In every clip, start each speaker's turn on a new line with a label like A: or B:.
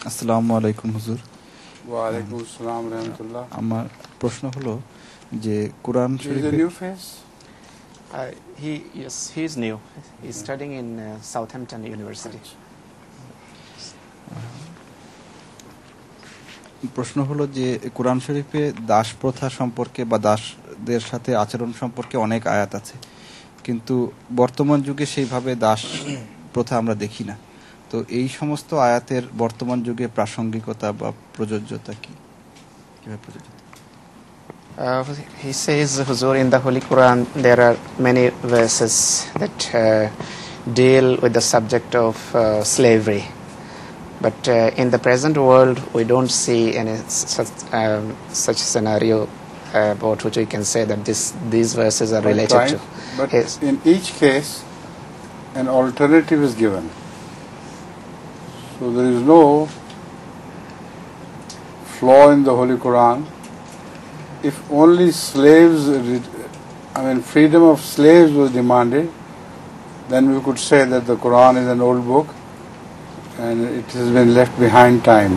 A: আসসালামু আলাইকুম হুজুর।
B: ওয়ালাইকুম আসসালাম রাহমাতুল্লাহ।
A: আমার প্রশ্ন হলো যে কোরআন শরীফে
C: he is new. He's studying in Southampton University.
A: প্রশ্ন হলো যে কোরআন শরীফে দাস প্রথা সম্পর্কে বা দাসদের সাথে আচরণ সম্পর্কে অনেক আয়াত আছে, কিন্তু বর্তমান যুগে সেইভাবে দাস প্রথা আমরা দেখি না। তো এই সমস্ত আয়াতের বর্তমান যুগে প্রাসঙ্গিকতা বা প্রযোজ্যতা কি, কিভাবে প্রযোজ্য?
C: He says, Huzur, in the Holy Quran there are many verses that deal with the subject of slavery, but in the present world we don't see any such scenario about which we can say that these verses are related to.
B: But in each case an alternative is given, so there is no flaw in the Holy Quran. If only freedom of slaves was demanded, then we could say that the Quran is an old book and it has been left behind time.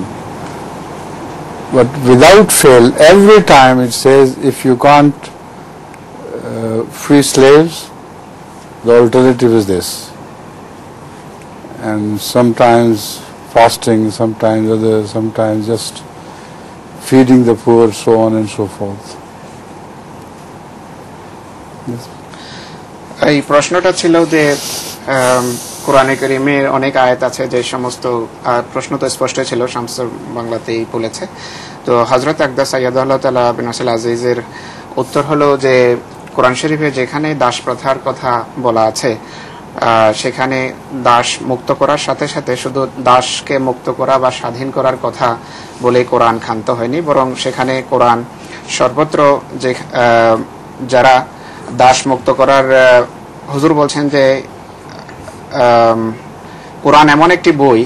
B: But without fail, every time it says if you can't free slaves, the alternative is this. And sometimes fasting, sometimes just feeding the poor, so on and so forth. Yes.
C: এই প্রশ্নটা ছিল যে কোরআনে কারিমের অনেক আয়াত আছে যে সমস্ত প্রশ্ন তো স্পষ্ট ছিল, শামসুর বাংলাতেই বলেছে। তো হযরত আকদাস সাইয়্যিদুল্লাহ তাআলা বিন নাসিল আজিজের উত্তর হলো যে কোরআন শরীফে যেখানে দাস প্রথার কথা বলা আছে সেখানে দাস মুক্ত করার সাথে সাথে শুধু দাসকে মুক্ত করা বা স্বাধীন করার কথা বলে কোরআন ক্ষান্ত হয়নি, বরং সেখানে কোরআন সর্বত্র যে যারা দাস মুক্ত করার, হুজুর বলছেন যে কোরআন এমন একটি বই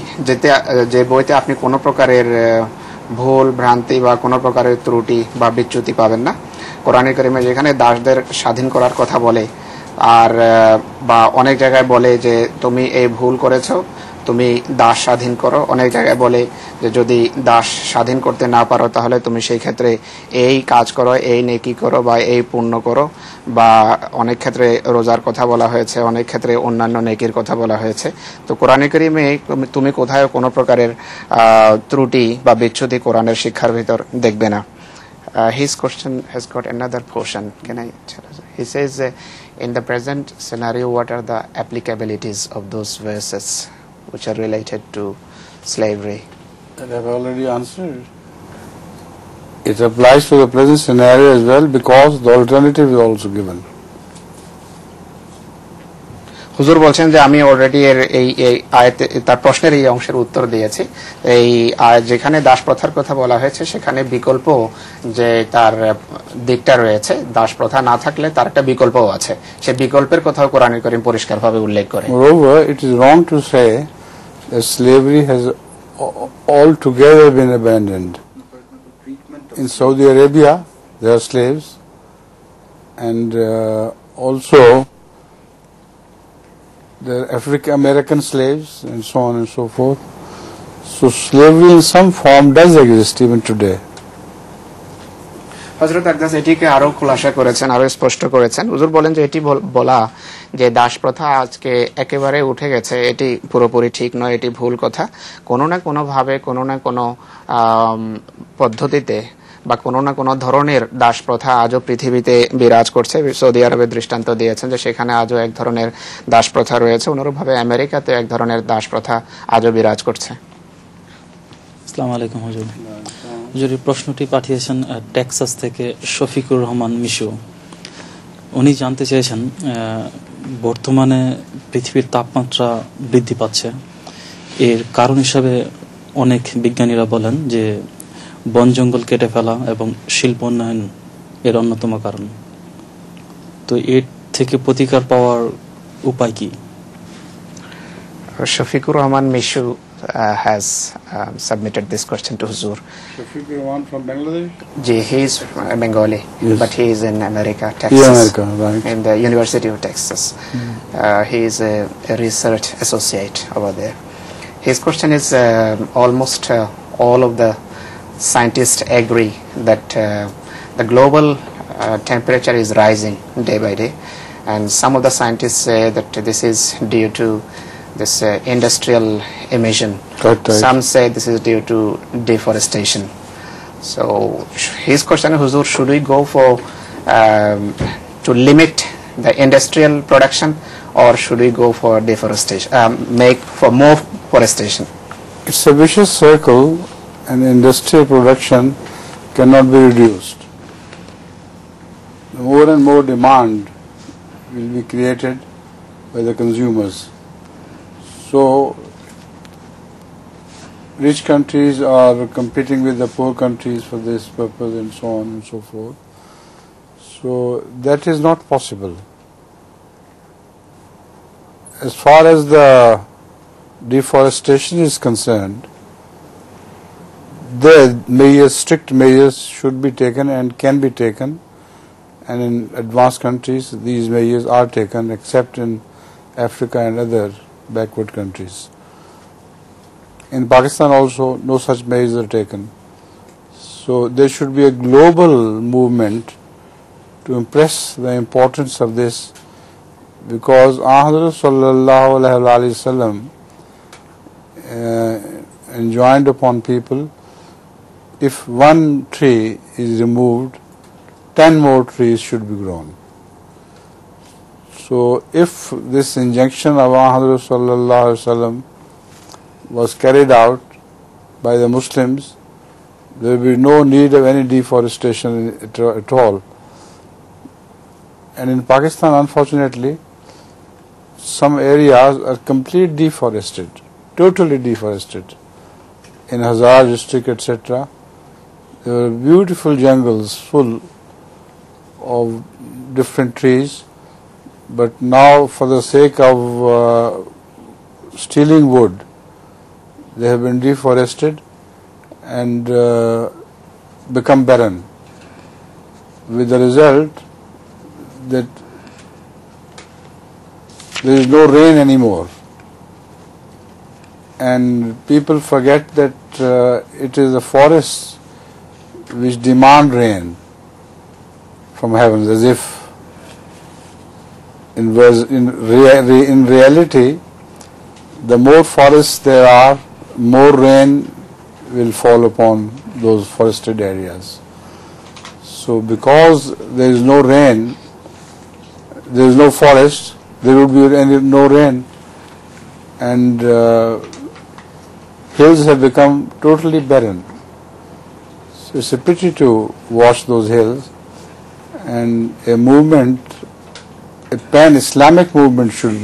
C: যে বইতে আপনি কোনো প্রকারের ভুল ভ্রান্তি বা কোনো প্রকারের ত্রুটি বা বিচ্যুতি পাবেন না। কোরআনে কারিমে যেখানে দাসদের স্বাধীন করার কথা বলে আর বা অনেক জায়গায় বলে যে তুমি এই ভুল করেছো, তুমি দাস স্বাধীন করো, অনেক জায়গায় বলে যে যদি দাস স্বাধীন করতে না পারো তাহলে তুমি সেই ক্ষেত্রে এই কাজ করো, এই নেকি করো বা এই পুণ্য করো, বা অনেক ক্ষেত্রে রোজার কথা বলা হয়েছে, অনেক ক্ষেত্রে অন্যান্য নেকির কথা বলা হয়েছে। তো কোরআনে কারিমে তুমি কোথাও কোনো প্রকারের ত্রুটি বা বিচ্যুতি কোরআনের শিক্ষার ভিতর দেখবে না। His question has got another portion. Can I tell you? He says, in the present scenario, what are the applicabilities of those verses which are related to slavery?
B: That I've already answered. It applies to the present scenario as well because the alternative is also given.
C: হুজুর বলছেন যে আমি already এই আয়াতে তার প্রশ্নের এই অংশের উত্তর দিয়েছি। এই যেখানে দাস প্রথার কথা বলা হয়েছে সেখানে বিকল্প যে তার দিকটা রয়েছে, দাস প্রথা না থাকলে তার একটা বিকল্পও আছে, সে বিকল্পের কথাও কোরআন কারীম পরিষ্কারভাবে উল্লেখ করে।
B: Moreover, it is wrong to say that slavery has altogether been abandoned. In Saudi Arabia, there are slaves, and also there are African American slaves, and so on and so forth. So slavery in some form does exist even today.
C: হযরত আকদাস এটিকে আরো খুলাসা করেছেন, আরো স্পষ্ট করেছেন। হুজুর বলেন যে এটি বলা যে দাস প্রথা আজকে একেবারে উঠে গেছে এটি পুরোপুরি ঠিক নয়, এটি ভুল কথা। কোনো না কোনো ভাবে, কোনো না কোনো পদ্ধতিতে বা কোনো না কোনো ধরনের দাস প্রথা আজও পৃথিবীতে বিরাজ করছে। সৌদি আরবের দৃষ্টান্ত দিয়েছেন যে সেখানে আজও এক ধরনের দাস প্রথা রয়েছে, অনুরূপভাবে আমেরিকাতে এক ধরনের দাস প্রথা আজও বিরাজ করছে।
D: আসসালামু আলাইকুম হুজুর। হুজুর প্রশ্নটি পাঠিয়েছেন টেক্সাস থেকে শফিকুর রহমান মিশু। উনি জানতে চেয়েছেন বর্তমানে পৃথিবীর তাপমাত্রা বৃদ্ধি পাচ্ছে, এর কারণ হিসাবে অনেক বিজ্ঞানীরা বলেন যে বন জঙ্গল কেটে ফেলা এবং শিল্প উন্নয়ন এর অন্যতম কারণ। তো থেকে প্রতিকার পাওয়ার উপায় কি?
C: Shafiqur Rahman Mishu has submitted this question to Huzur.
B: Shafiq Rahman from Bangladesh?
C: He is Bengali,
B: Yes.
C: but he is in America, Texas.
B: Yeah, America, right.
C: In the University of Texas. He is a research associate over there. His question is almost all of the scientists agree that the global temperature is rising day by day, and some of the scientists say that this is due to this industrial emission.
B: Right.
C: Some say this is due to deforestation. So his question, Huzur, should we go for to limit the industrial production, or should we go for deforestation, make for more forestation?
B: It's a vicious circle, and industrial production cannot be reduced. More and more demand will be created by the consumers. So rich countries are competing with the poor countries for this purpose, and so on and so forth. So that is not possible. As far as the deforestation is concerned, strict measures should be taken and can be taken, and in advanced countries these measures are taken, except in Africa and other backward countries. In Pakistan also no such measures are taken. So there should be a global movement to impress the importance of this, because Hazrat sallallahu alaihi wasallam enjoined upon people, if one tree is removed, 10 more trees should be grown. So if this injunction of Hazrat sallallahu alaihi wasallam was carried out by the Muslims, there will be no need of any deforestation at all. And in Pakistan, unfortunately, some areas are completely deforested, totally deforested. In Hazar district, etc., there are beautiful jungles full of different trees, but now for the sake of stealing wood, they have been deforested and become barren, with the result that there is no rain anymore, and people forget that it is the forests which demand rain from heavens, as if in reality the more forests there are, more rain will fall upon those forested areas. So because there is no rain, there is no forest, there would be no rain, and hills have become totally barren. So it's a pity to watch those hills, and a movement, a pan-Islamic movement should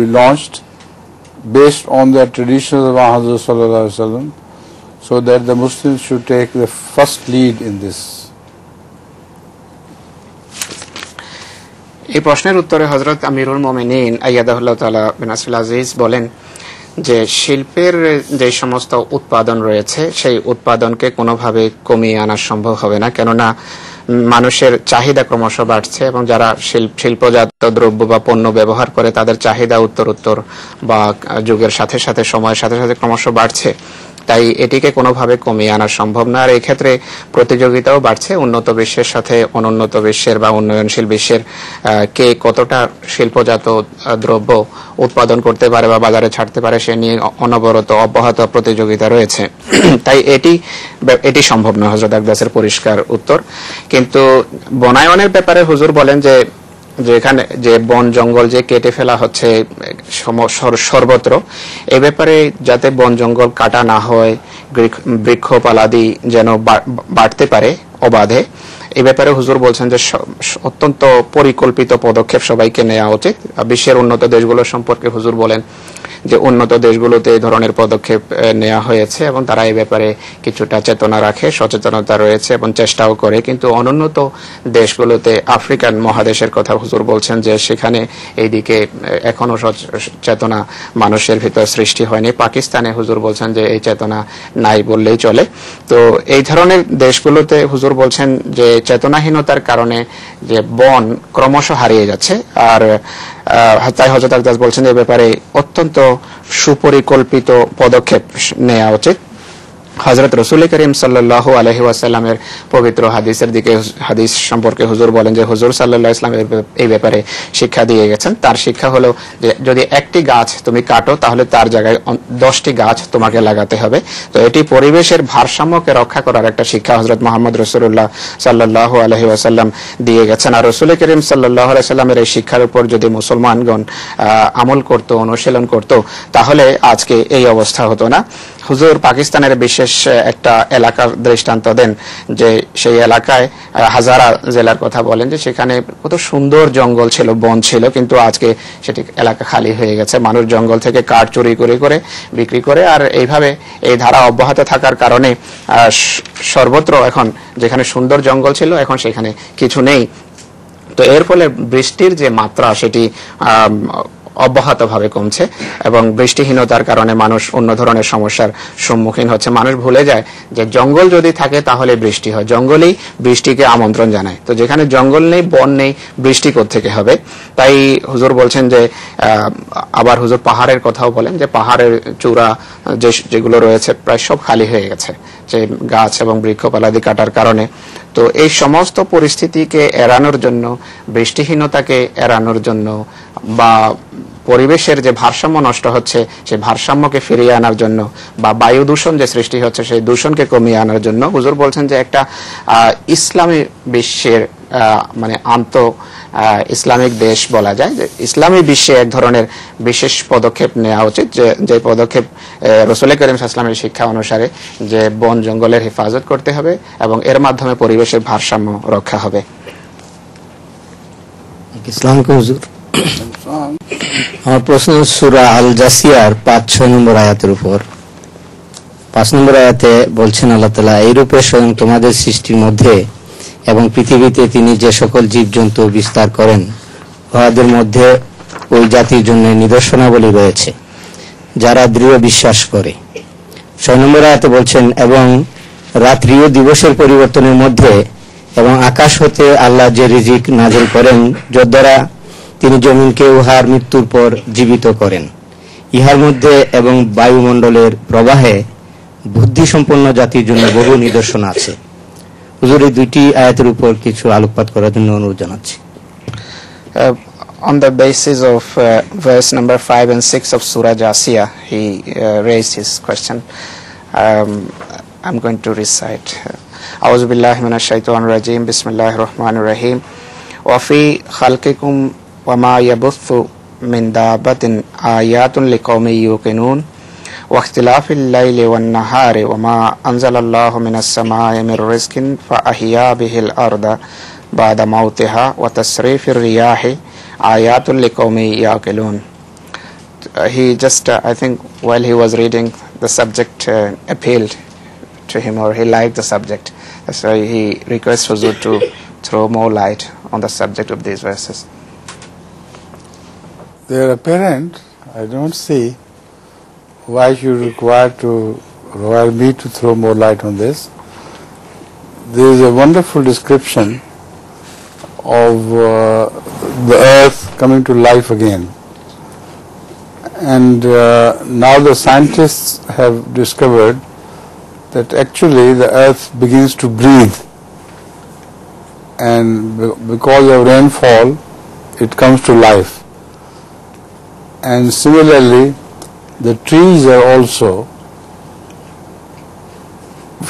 B: be launched based on the traditions of Hazrat sallallahu alaihi wasallam, so that the Muslims should take the first lead in this.
C: এই প্রশ্নের উত্তরে হযরত আমিরুল মুমিনিন আইয়াদাহুল্লাহ তাআলা বিন নাসরুল আজিজ বলেন যে শিল্পের যে সমস্ত উৎপাদন রয়েছে সেই উৎপাদনকে কোনোভাবে কমিয়ে আনা সম্ভব হবে না, কেননা মানুষের চাহিদা ক্রমশ বাড়ছে এবং যারা শিল্পজাত দ্রব্য বা পণ্য ব্যবহার করে তাদের চাহিদা উত্তরোত্তর বা যুগের সাথে সাথে সময়ের সাথে সাথে ক্রমশ বাড়ছে। তাই এটিকে কোনোভাবে কমিয়ে আনা সম্ভব না। আর এই ক্ষেত্রে প্রতিযোগিতাও বাড়ছে উন্নত বিশ্বের সাথে অনুন্নত বিশ্বের বা উন্নয়নশীল বিশ্বের কে কতটা শিল্পজাত দ্রব্য উৎপাদন করতে পারে বা বাজারে ছাড়তে পারে সে নিয়ে অনবরত অব্যাহত প্রতিযোগিতা রয়েছে। তাই এটি সম্ভব নয়, হযরত আকদাসের পরিষ্কার উত্তর। কিন্তু বনায়নের ব্যাপারে হুজুর বলেন যে যেখানে যে বন জঙ্গল যে কেটে ফেলা হচ্ছে সর্বত্র, এ ব্যাপারে যাতে বন জঙ্গল কাটা না হয়, বৃক্ষপালাদি যেন বাড়তে পারে অবাধে, এই ব্যাপারে হুজুর বলছেন যে অত্যন্ত পরিকল্পিত পদক্ষেপ সবাইকে নেওয়া উচিত। বিশ্বের উন্নত দেশগুলো সম্পর্কে হুজুর বলেন যে উন্নত দেশগুলোতে এই ধরনের পদক্ষেপ নেওয়া হয়েছে এবং তারা এই ব্যাপারে কিছুটা চেতনা রাখে, সচেতনতা রয়েছে এবং চেষ্টাও করে। কিন্তু অনুন্নত দেশগুলোতে, আফ্রিকান মহাদেশের কথা হুজুর বলছেন যে সেখানে এইদিকে এখনো চেতনা মানুষের ভিতর সৃষ্টি হয়নি। পাকিস্তানে হুজুর বলছেন যে এই চেতনা নাই বললেই চলে। তো এই ধরনের দেশগুলোতে হুজুর বলছেন যে চেতনাহীনতার কারণে যে বন ক্রমশ হারিয়ে যাচ্ছে। আর তাই হযরত আকদাস বলছেন এই ব্যাপারে অত্যন্ত সুপরিকল্পিত পদক্ষেপ নেওয়া উচিত। হযরত রাসূল করিম সাল্লাল্লাহু আলাইহি ওয়াসাল্লামের পবিত্র হাদিস সম্পর্কে হুজুর বলেন যে হুজুর সাল্লাল্লাহু আলাইহি ওয়াসাল্লাম এই ব্যাপারে শিক্ষা দিয়ে গেছেন। তার শিক্ষা হলো যে যদি একটি গাছ তুমি কাটো তাহলে তার জায়গায় 10টি গাছ তোমাকে লাগাতে হবে। তো এটি পরিবেশের ভারসাম্যকে রক্ষা করার একটা শিক্ষা হযরত মুহাম্মদ রাসূলুল্লাহ সাল্লাল্লাহু আলাইহি ওয়াসাল্লাম দিয়ে গেছেন। আর রাসূল করিম সাল্লাল্লাহু আলাইহি ওয়াসাল্লামের এই শিক্ষার উপর যদি মুসলমানগণ আমল করত, অনুশীলন করত, তাহলে আজকে এই অবস্থা হতো না। হুজুর পাকিস্তানের বিশেষ একটা এলাকার দৃষ্টান্ত দেন যে সেই এলাকায় হাজারা জেলার কথা বলেন যে সেখানে কত সুন্দর জঙ্গল ছিল, বন ছিল, কিন্তু আজকে সেটি এলাকা খালি হয়ে গেছে। মানুষ জঙ্গল থেকে কাঠ চুরি করে বিক্রি করে। আর এইভাবে এই ধারা অব্যাহত থাকার কারণে সর্বত্র এখন যেখানে সুন্দর জঙ্গল ছিল এখন সেখানে কিছু নেই। তো এর ফলে বৃষ্টির যে মাত্রা সেটি অব্যাহতভাবে কমছে এবং বৃষ্টিহীনতার কারণে মানুষ অন্য ধরনের সমস্যার সম্মুখীন হচ্ছে। মানুষ ভুলে যায় যে জঙ্গল যদি থাকে তাহলে বৃষ্টি হয়, জঙ্গলেই বৃষ্টিকে আমন্ত্রণ জানায়। তো যেখানে জঙ্গল নেই, বন নেই, বৃষ্টি কোত্থেকে হবে? তাই হুজুর বলছেন যে আবার হুজুর পাহাড়ের কথাও বলেন যে পাহাড়ের চূড়া যেগুলো রয়েছে প্রায় সব খালি হয়ে গেছে যে গাছ এবং বৃক্ষপালাদি কাটার কারণে। তো এই সমস্ত পরিস্থিতিকে এড়ানোর জন্য, বৃষ্টিহীনতাকে এড়ানোর জন্য বা পরিবেশের যে ভারসাম্য নষ্ট হচ্ছে সেই ভারসাম্যকে ফিরিয়ে আনার জন্য বা বায়ু দূষণ যে সৃষ্টি হচ্ছে সেই দূষণকে কমিয়ে আনার জন্য হুজুর বলছেন যে একটা ইসলামী বিশ্বের মানে ইসলামিক দেশ বলা যায় যে ইসলামী বিশ্বে এক ধরনের বিশেষ পদক্ষেপ নেওয়া উচিত, যে পদক্ষেপ রাসূল করিম সাল্লাল্লাহু আলাইহি ওয়াসাল্লামের শিক্ষা অনুসারে যে বন জঙ্গলের হেফাজত করতে হবে এবং এর মাধ্যমে পরিবেশের ভারসাম্য রক্ষা হবে।
E: ইসলাম হুজুর, আমার প্রশ্ন সূরা আল জাসিয়ার 5-6 নম্বর আয়াতের উপর। 5 নম্বর আয়াতে বলছেন আল্লাহ তাআলা, এইরূপে স্বয়ং তোমাদের সৃষ্টির মধ্যে এবং পৃথিবীতে তিনি যে সকল জীবজন্তু বিস্তার করেন উহাদের মধ্যে ওই জাতির জন্য নিদর্শনাবলী রয়েছে যারা দৃঢ় বিশ্বাস করে। 6 নম্বর আয়াতে বলছেন, এবং রাত্রি ও দিবসের পরিবর্তনের মধ্যে এবং আকাশ হতে আল্লাহ যে রিজিক নাযিল করেন যদ্বারা তিনি জমিনকে উহার মৃত্যুর পর জীবিত করেন, ইহার মধ্যে এবং বায়ুমণ্ডলের প্রবাহে বুদ্ধি সম্পন্ন জাতির জন্য বহু নিদর্শন আছে। হুজুর এই দুইটি আয়াতের উপর কিছু আলোকপাত করার জন্য অনুরোধ জানাচ্ছি।
C: On the basis of verse number 5 and 6 of Surah Jasiyah, he raised his question. I'm going to recite. A'udhu billahi minash shaitanir rajim. Bismillahir rahmanir rahim. Wa fi khalqikum wa ma yabuthu min dabbatin ayatun liqaumin yuqinun. Wa ikhtilafil layli wan nahari wa ma anzalallahu minas samai min rizqin fa ahya bihil arda ba'da mawtiha wa tasrifir riyahi ayatul liqaumin yaqilun. He just I think while he was reading the subject appealed to him, or he liked the subject, so he requests Huzur to throw more light on the subject of these verses.
B: They are apparent. I don't see why you require me to throw more light on this. There is a wonderful description of the earth coming to life again, and now the scientists have discovered that actually the earth begins to breathe, and because of rainfall it comes to life. And similarly the trees are also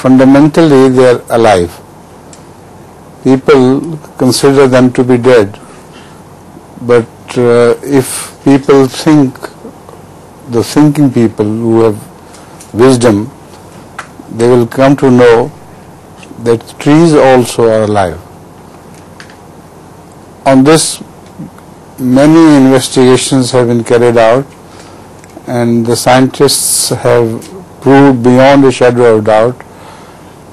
B: fundamentally they are alive. People consider them to be dead, but if people think, the thinking people who have wisdom, they will come to know that trees also are alive. On this, many investigations have been carried out, and the scientists have proved beyond a shadow of doubt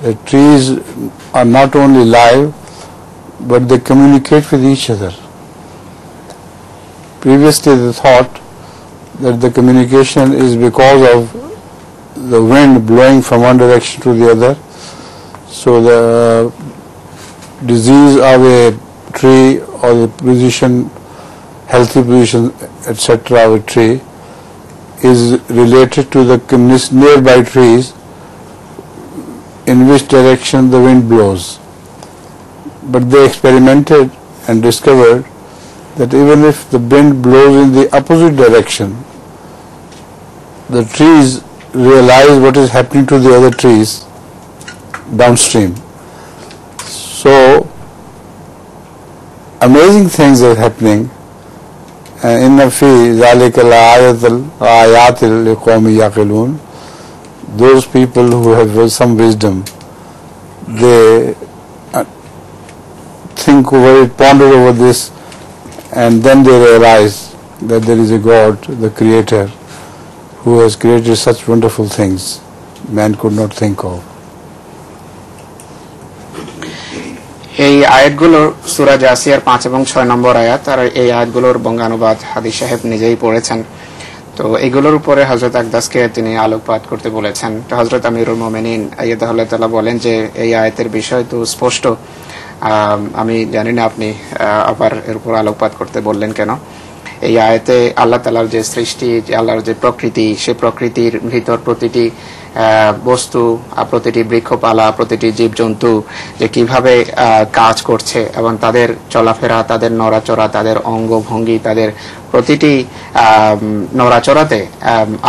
B: that trees are not only live, but they communicate with each other. Previously they thought that the communication is because of the wind blowing from one direction to the other. So the disease of a tree or the position, healthy position, etc. of a tree is related to the nearby trees in which direction the wind blows. But they experimented and discovered that even if the wind blows in the opposite direction, the trees realize what is happening to the other trees downstream. So amazing things are happening. Inna fi zalika laayatil liqawmin yaqilun. Those people who have some wisdom, they think over it, ponder over this, and then they realize that there is a God, the Creator, who has created such wonderful things man could not think of.
C: এই আয়াতগুলোর সূরা জাসিয়ার 5 এবং 6 নম্বর আয়াত, আর এই আয়াতগুলোর বঙ্গানুবাদ হাদিস সাহেব নিজেই পড়েছেন। তো এগুলোর উপরে হযরত আকদাসকে তিনি আলোকপাত করতে বলেছেন। তো হযরত আমিরুল মুমিনিন আইয়াদাহুল্লাহ তাআলা বলেন যে এই আয়াতের বিষয় তো স্পষ্ট, আমি জানি না আপনি আবার এর উপর আলোকপাত করতে বললেন কেন। এই আয়াতে আল্লাহ তাআলার যে সৃষ্টি, আল্লাহর যে প্রকৃতি, সেই প্রকৃতির ভিতর প্রতিটি বস্তু, প্রতিটি বৃক্ষপালা, প্রতিটি জীবজন্তু যে কিভাবে কাজ করছে এবং তাদের চলাফেরা, তাদের নড়াচড়া, তাদের অঙ্গভঙ্গি, তাদের প্রতিটি নড়াচড়াতে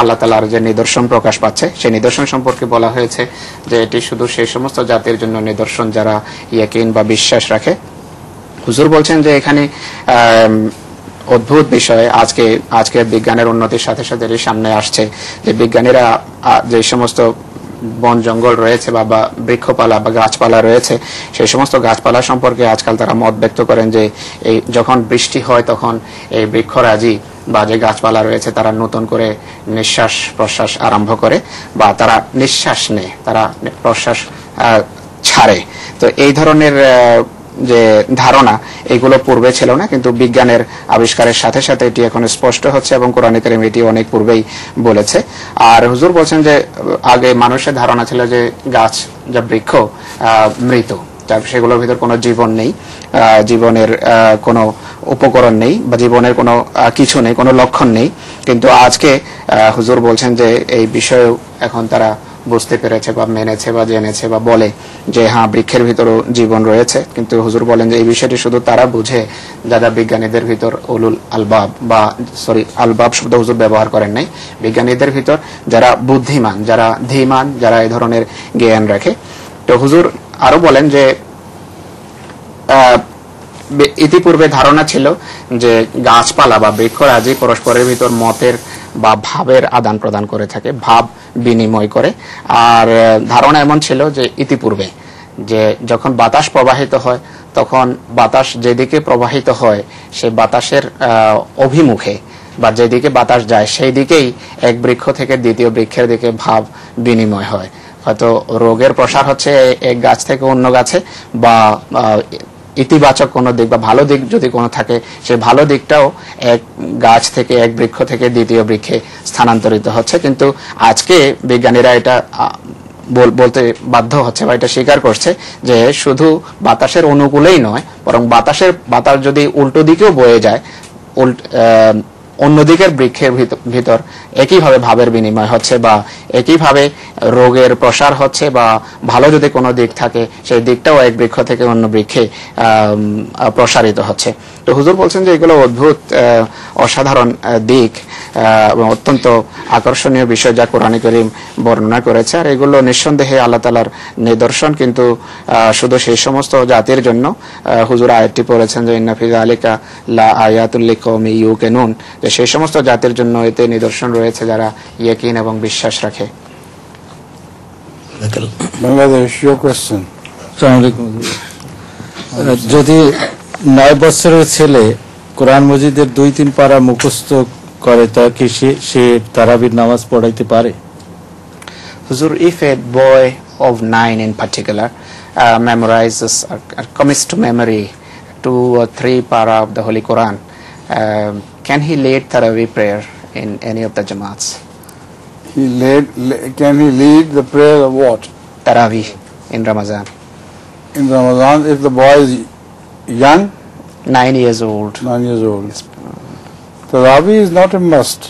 C: আল্লাহ তাআলার যে নিদর্শন প্রকাশ পাচ্ছে, সেই নিদর্শন সম্পর্কে বলা হয়েছে যে এটি শুধু সেই সমস্ত জাতির জন্য নিদর্শন যারা ইয়াকিন বা বিশ্বাস রাখে। হুজুর বলছেন যে এখানে অদ্ভুত বিষয় আজকে বিজ্ঞানের উন্নতির সাথে সাথে এর সামনে আসছে যে বিজ্ঞানীরা যে সমস্ত বন জঙ্গল রয়েছে বা বৃক্ষপালা বা গাছপালা রয়েছে, সেই সমস্ত গাছপালা সম্পর্কে আজকাল তারা মত ব্যক্ত করেন যে এই যখন বৃষ্টি হয় তখন এই বৃক্ষরাজি বা যে গাছপালা রয়েছে তারা নতুন করে নিঃশ্বাস প্রশ্বাস আরম্ভ করে বা তারা নিঃশ্বাস নেয়, তারা প্রশ্বাস ছাড়ে। তো এই ধরনের যে ধারণা, এগুলো পূর্বে ছিল না, কিন্তু বিজ্ঞানের আবিষ্কারের সাথে সাথে এটি এখন স্পষ্ট হচ্ছে এবং কোরআন কারীম এটি অনেক পূর্বেই বলেছে। আর হুজুর বলছেন যে আগে মানুষের ধারণা ছিল যে গাছ, যা বৃক্ষ মৃত, সেগুলোর ভিতর কোনো জীবন নেই, জীবনের কোনো উপকরণ নেই বা জীবনের কোনো কিছু নেই, কোনো লক্ষণ নেই। কিন্তু আজকে হুজুর বলছেন যে এই বিষয়ে এখন তারা বুঝতে পেরেছে বা মেনেছে বা জেনেছে বা বলে যে হ্যাঁ, বৃক্ষের ভিতরও জীবন রয়েছে। কিন্তু হুজুর বলেন যে এই বিষয়টি শুধু তারা বুঝে যারা বিজ্ঞানীদের ভিতর উলুল আলবাব বা আলবাব শব্দ হুজুর ব্যবহার করেন নাই, বিজ্ঞানীদের ভিতর যারা বুদ্ধিমান, যারা ধীমান, যারা এই ধরনের জ্ঞান রাখে। তো হুজুর আরো বলেন যে ইতিপূর্বে ধারণা ছিল যে গাছপালা বা বৃক্ষরাজি পরস্পরের ভিতর মতের বা ভাবের আদান প্রদান করে থাকে, ভাব বিনিময় করে। আর ধারণা এমন ছিল যে ইতিপূর্বে যে যখন বাতাস প্রবাহিত হয় তখন বাতাস যেদিকে প্রবাহিত হয় সেই বাতাসের অভিমুখে বা যেদিকে বাতাস যায় সেই দিকেই এক বৃক্ষ থেকে দ্বিতীয় বৃক্ষের দিকে ভাব বিনিময় হয়। হয়তো রোগের প্রসার হচ্ছে এক গাছ থেকে অন্য গাছে, বা ইতিবাচক কোনো দিক বা ভালো দিক যদি কোনো থাকে, সেই ভালো দিকটাও এক গাছ থেকে, এক বৃক্ষ থেকে দ্বিতীয় বৃক্ষে স্থানান্তরিত হচ্ছে। কিন্তু আজকে বিজ্ঞানীরা এটা বলতে বাধ্য হচ্ছে বা এটা স্বীকার করছে যে শুধু বাতাসের অনুকূলেই নয়, বরং বাতাস যদি উল্টো দিকেও বয়ে যায়, অন্যদিকের বৃক্ষের ভিতর একইভাবে ভাবের বিনিময় হচ্ছে বা একইভাবে রোগের প্রসার হচ্ছে, বা ভালো যদি কোনো দিক থাকে সেই দিকটাও এক বৃক্ষ থেকে অন্য বৃক্ষে প্রসারিত হচ্ছে। তো হুজুর বলছেন যে এগুলো অদ্ভুত অসাধারণ দিক এবং অত্যন্ত আকর্ষণীয় বিষয় যা কোরআন কারীম বর্ণনা করেছে। আর এগুলো নিঃসন্দেহে আল্লাহ তাআলার নিদর্শন, কিন্তু শুধু সেই সমস্ত জাতির জন্য। হুজুর আয়াতটি পড়েছেন যে ইন্না ফি যালিকা লা আয়াতুল লিকাওমি ইউকিনুন, যে সেই সমস্ত জাতির জন্য এতে নিদর্শন রয়েছে যারা ইয়াকিন এবং বিশ্বাস রাখে।
A: যদি 9 বছরের ছেলে কোরআন মজিদের 2-3 পারা মুখস্থ
F: করে তা কি সে তারাবির নামাজ পড়াইতে পারে?
C: Huzur, if a boy of 9 in particular memorizes or commits to memory 2 or 3 para of the Holy Quran, can he lead Tarawih prayer in any of the Jamaats?
B: Can he lead the prayer of what?
C: Tarawih in Ramadan.
B: In Ramadan, if the boy is young,
C: 9 years old.
B: 9 years old. Tarawih is not a must.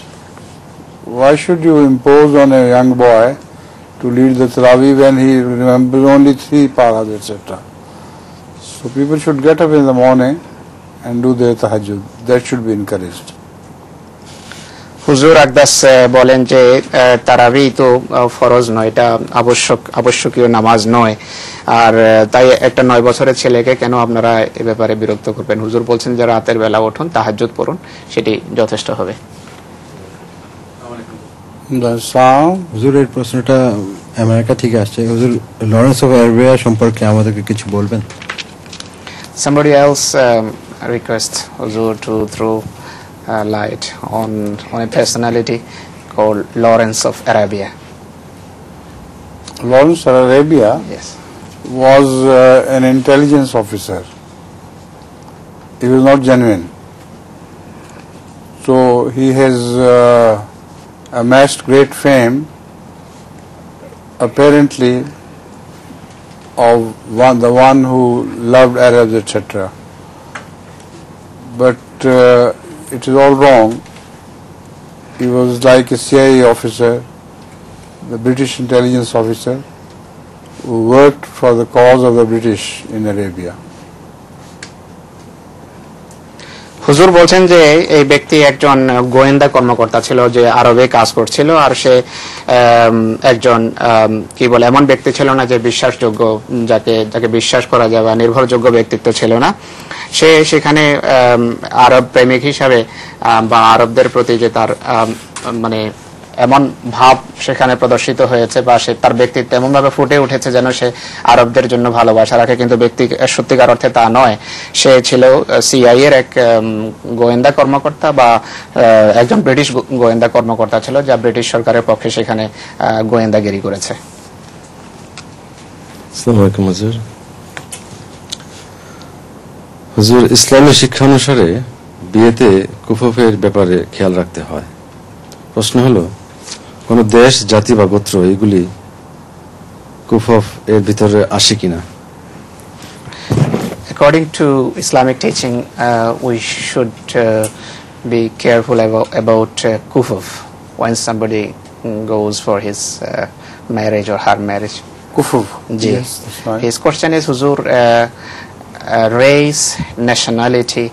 B: Why should you impose on a young boy to lead the Tarawih when he remembers only 3 paras, etc.? So people should get up in the morning and do their tahajjud. That should be encouraged.
C: হুজুর আকদাস বলেন যে তারাবি তো ফরজ নয়, এটা আবশ্যকীয় নামাজ নয়, আর তাই একটা 9 বছরের ছেলেকে কেন আপনারা এ ব্যাপারে বিরক্ত করবেন? হুজুর বলছেন যে রাতের বেলা উঠুন, তাহাজ্জুদ পড়ুন, সেটি যথেষ্ট হবে।
G: হুজুরের প্রশ্নটা আমেরিকা থেকে আসছে। হুজুর, লরেন্স অফ অ্যারাবিয়া সম্পর্কে আমাদেরকে কিছু বলবেন?
C: Somebody else requests Huzur to throw light on a personality called Lawrence of Arabia.
B: Lawrence of Arabia
C: Yes.
B: was an intelligence officer. He was not genuine. So he has amassed great fame, apparently, of the one who loved Arabs, etc. But it is all wrong. He was like a CIA officer, the British intelligence officer, who worked for the cause of the British in Arabia.
C: হুজুর বলছেন যে এই ব্যক্তি একজন গোয়েন্দা কর্মকর্তা ছিল যে আরবে কাজ করছিল, আর সে একজন কি বলে এমন ব্যক্তি ছিল না যে বিশ্বাসযোগ্য, যাকে বিশ্বাস করা যায় বা নির্ভরযোগ্য ব্যক্তিত্ব ছিল না। সে সেখানে আরব প্রেমিক হিসাবে বা আরবদের প্রতি যে তার মানে এমন ভাব সেখানে প্রদর্শিত হয়েছে বা সে তার ব্যক্তিত্ব এমন ভাবে ফুটে উঠেছে যেন সে আরবদের জন্য ভালোবাসা রাখে, কিন্তু ব্যক্তি সত্যিকার অর্থে তা নয়। সে ছিল সিআইএ এর এক গোয়েন্দা কর্মকর্তা বা একজন ব্রিটিশ গোয়েন্দা কর্মকর্তা ছিল, যা ব্রিটিশ সরকারের পক্ষে সেখানে গোয়েন্দাগিরি করেছে।
G: আসসালামু আলাইকুম হুজুর। হুজুর, ইসলামী শিক্ষা অনুসারে বিয়েতে কুফফের ব্যাপারে খেয়াল রাখতে হয়। প্রশ্ন হলো, কোন দেশ, জাতি বা গোত্র এগুলি কুফফ এর ভিতরে আসে কিনা?
C: According to Islamic teaching, we should be careful about kufuf when somebody goes for his marriage or her marriage.
B: Kufuf.
C: Yes, that's right. His question is, Huzur, race, nationality,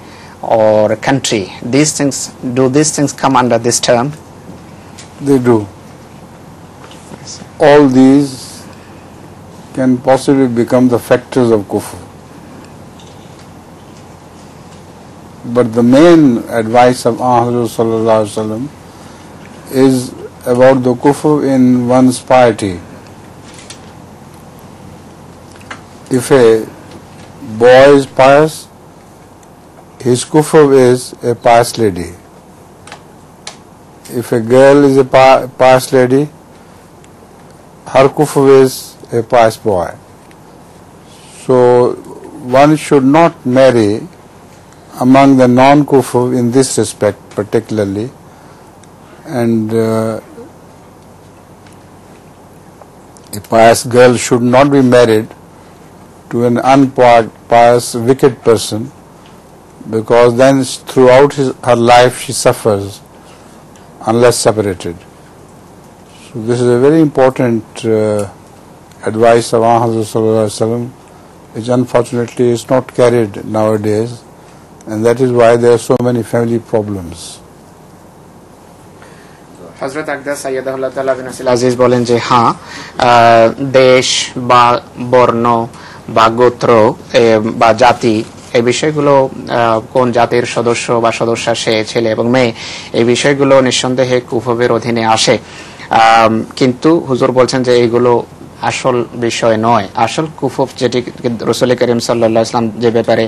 C: or country. Do these things come under this term?
B: They do. All these can possibly become the factors of kufr. But the main advice of Ahmad sallallahu alaihi wasallam is about the kufr in one's piety. If a boy is pious, his kufr is a pious lady. If a girl is a pious lady, her kufr is a pious boy. So one should not marry among the non-kufr in this respect particularly, and a pious girl should not be married to an unpious, wicked person, because then throughout her life she suffers unless separated. So this is a very important advice of Muhammad sallallahu alaihi wasallam, which unfortunately is not carried nowadays, and that is why there are so many family problems.
C: হযরত আকদাস সাইয়্যিদুল্লাহ তাআলা বিন আজিজ বলেন যে হ্যাঁ, দেশ বা বর্ণ বা গোত্র বা জাতি, এই বিষয়গুলো কোন জাতির সদস্য বা সদস্যা সে ছেলে এবং মেয়ে, এই বিষয়গুলো নিঃসন্দেহে কুফফের অধীনে আসে। কিন্তু হুজুর বলছেন যে এইগুলো আসল বিষয় নয়। আসল কুফুফ যেটি রাসূল করিম সাল্লাল্লাহু আলাইহি ওয়াসাল্লাম যে ব্যাপারে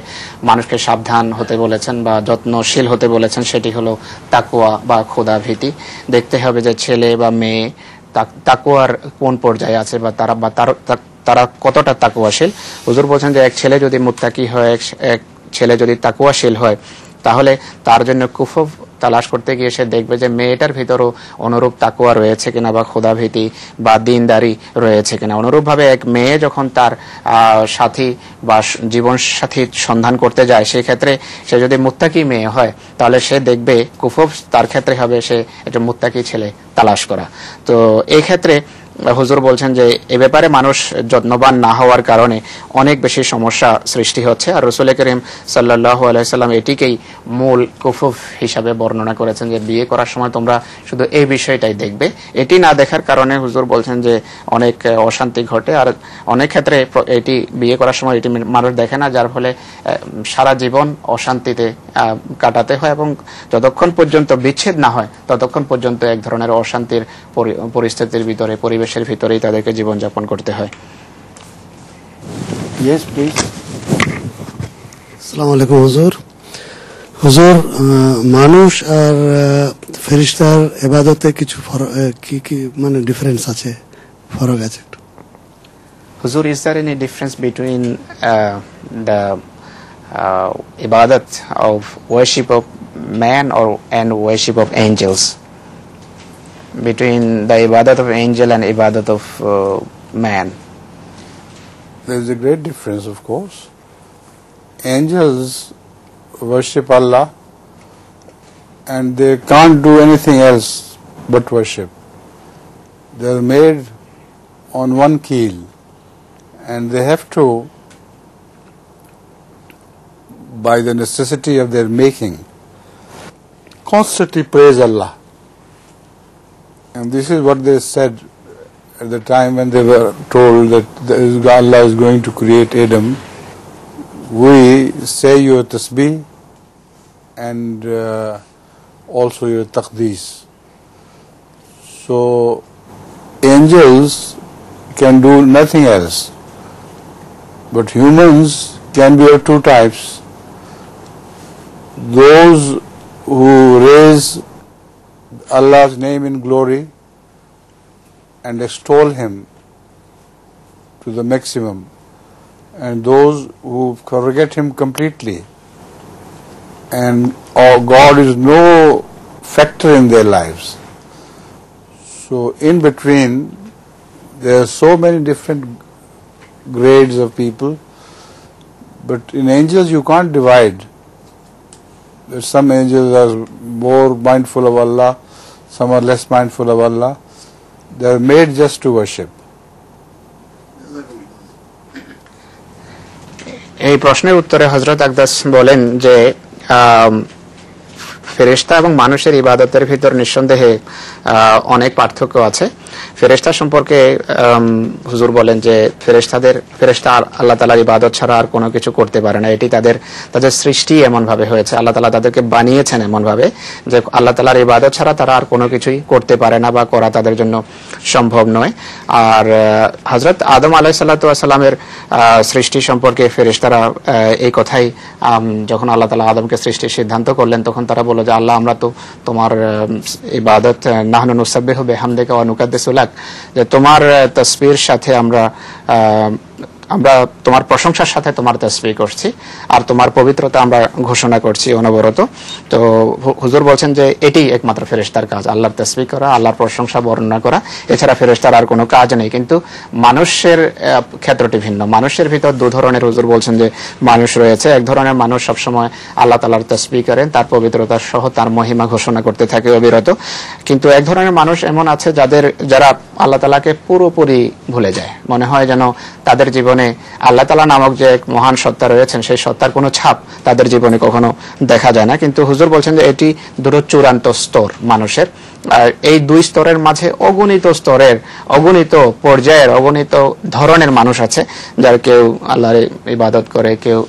C: মানুষকে সাবধান হতে বলেছেন বা যত্নশীল হতে বলেছেন সেটি হলো তাকওয়া বা খোদা ভীতি। দেখতে হবে যে ছেলে বা মেয়ে তাকওয়ার কোন পর্যায়ে আছে বা তারা কতটা তাকওয়াশীল। হুজুর বলছেন যে এক ছেলে যদি মুত্তাকি হয়, এক ছেলে যদি তাকওয়াশীল হয়, তাহলে তার জন্য কুফুফ তালাশ করতে গিয়ে সে দেখবে যে মেয়েটার ভিতরও অনুরূপ তাকওয়া রয়েছে কিনা বা খোদাভীতি বা দিনদারি রয়েছে কিনা। অনুরূপভাবে এক মেয়ে যখন তার সাথী বা জীবন সাথী সন্ধান করতে যায়, সেই ক্ষেত্রে সে যদি মুত্তাকি মেয়ে হয় তাহলে সে দেখবে কুফুফ তার ক্ষেত্রে হবে সে একটা মুত্তাকি ছেলে তালাশ করা। তো এই ক্ষেত্রে হুজুর বলছেন যে এ ব্যাপারে মানুষ যত্নবান না হওয়ার কারণে অনেক বেশি সমস্যা সৃষ্টি হচ্ছে। আর রাসূল করিম সাল্লাল্লাহু আলাইহি সাল্লাম এটিকেই মূল কুফুফ হিসাবে বর্ণনা করেছেন যে বিয়ে করার সময় তোমরা শুধু এই বিষয়টাই দেখবে। এটি না দেখার কারণে হুজুর বলছেন যে অনেক অশান্তি ঘটে। আর অনেক ক্ষেত্রে এটি বিয়ে করার সময় এটি মানুষ দেখে না, যার ফলে সারা জীবন অশান্তিতে কাটাতে হয় এবং যতক্ষণ পর্যন্ত বিচ্ছেদ না হয় ততক্ষণ পর্যন্ত এক ধরনের অশান্তির পরিস্থিতির ভিতরে, পরিবেশের ভিতরেই তাদেরকে জীবনযাপন করতে হয়।
B: Yes, please.
H: আসসালামু আলাইকুম হুজুর। হুজুর, মানুষ আর ফেরেশতার ইবাদতে কিছু কি মানে ডিফারেন্স আছে, ফরক আছে?
C: Huzur, is there any difference between the ibadat of worship of man and worship of angels? Between the ibadat of angel and ibadat of man?
B: There is a great difference, of course. Angels worship Allah and they can't do anything else but worship. They are made on one keel and they have to, by the necessity of their making, constantly praise Allah. And this is what they said at the time when they were told that Allah is going to create Adam. We say your tasbih and also your taqdees. So angels can do nothing else, but humans can be of two types. Those who raise Allah's name in glory and extol Him to the maximum, and those who forget Him completely and God is no factor in their lives. So in between there are so many different grades of people, but in angels you can't divide. That some angels are more mindful of Allah, some are less mindful of Allah. They are made just to worship.
C: এই প্রশ্নের উত্তরে হযরত আকদাস বলেন যে ফেরেশতা এবং মানুষের ইবাদতের ভিতর নিঃসন্দেহে অনেক পার্থক্য আছে। ফেরেশতা সম্পর্কে হুজুর বলেন যে ফেরেশতা আল্লাহ তাআলার ইবাদত ছাড়া আর কোনো কিছু করতে পারে না। এটি তাদের সৃষ্টি এমন ভাবে হয়েছে, আল্লাহ তাআলা তাদেরকে বানিয়েছেন এমন ভাবে যে আল্লাহ তাআলার ইবাদত ছাড়া তারা আর কোনো কিছুই করতে পারে না বা করা তাদের জন্য সম্ভব নয়। আর হযরত আদম আলাইহিস সালাতু ওয়াস সালামের সৃষ্টি সম্পর্কে ফেরেশতারা এই কথাই যখন আল্লাহ তাআলা আদমকে সৃষ্টির সিদ্ধান্ত করলেন তখন তারা বলল যে আল্লাহ আমরা তো তোমার ইবাদত নাহনু নুসাব্বিহু বিহামদিকা ওয়া নুকাদ্দিসু লাক, যে তোমার তাসবিহর সাথে আমরা তোমার প্রশংসার সাথে তোমার তাসবিহ করছি আর তোমার পবিত্রতা আমরা ঘোষণা করছি অনবরত। তো হুজুর বলছেন যে এটি একমাত্র ফেরেশতার কাজ, আল্লাহর তাসবিহ করা, আল্লাহর প্রশংসা বর্ণনা করা, এছাড়া ফেরেশতার আর কোনো কাজ নেই। কিন্তু মানুষের ক্ষেত্রটি ভিন্ন। মানুষের ভিতর দু ধরনের হুজুর বলছেন যে মানুষ রয়েছে। এক ধরনের মানুষ সবসময় আল্লাহ তাআলার তাসবিহ করেন, তার পবিত্রতা সহ তার মহিমা ঘোষণা করতে থাকে অবিরত। কিন্তু এক ধরনের মানুষ এমন আছে যারা আল্লাহ তাআলাকে পুরোপুরি ভুলে যায়। মনে হয় যেন তাদের জীবনে আল্লাহ তাআলা নামক যে এক মহান সত্তা রয়েছেন সেই সত্তার কোনো ছাপ তাদের জীবনে কখনো দেখা যায় না। কিন্তু হুজুর বলছেন যে এটি দুটো চূড়ান্ত স্তর মানুষের। এই দুই স্তরের মাঝে অগণিত স্তরের, অগণিত পর্যায়ের, অগণিত ধরনের মানুষ আছে, যার কেউ আল্লাহর ইবাদত করে, কেউ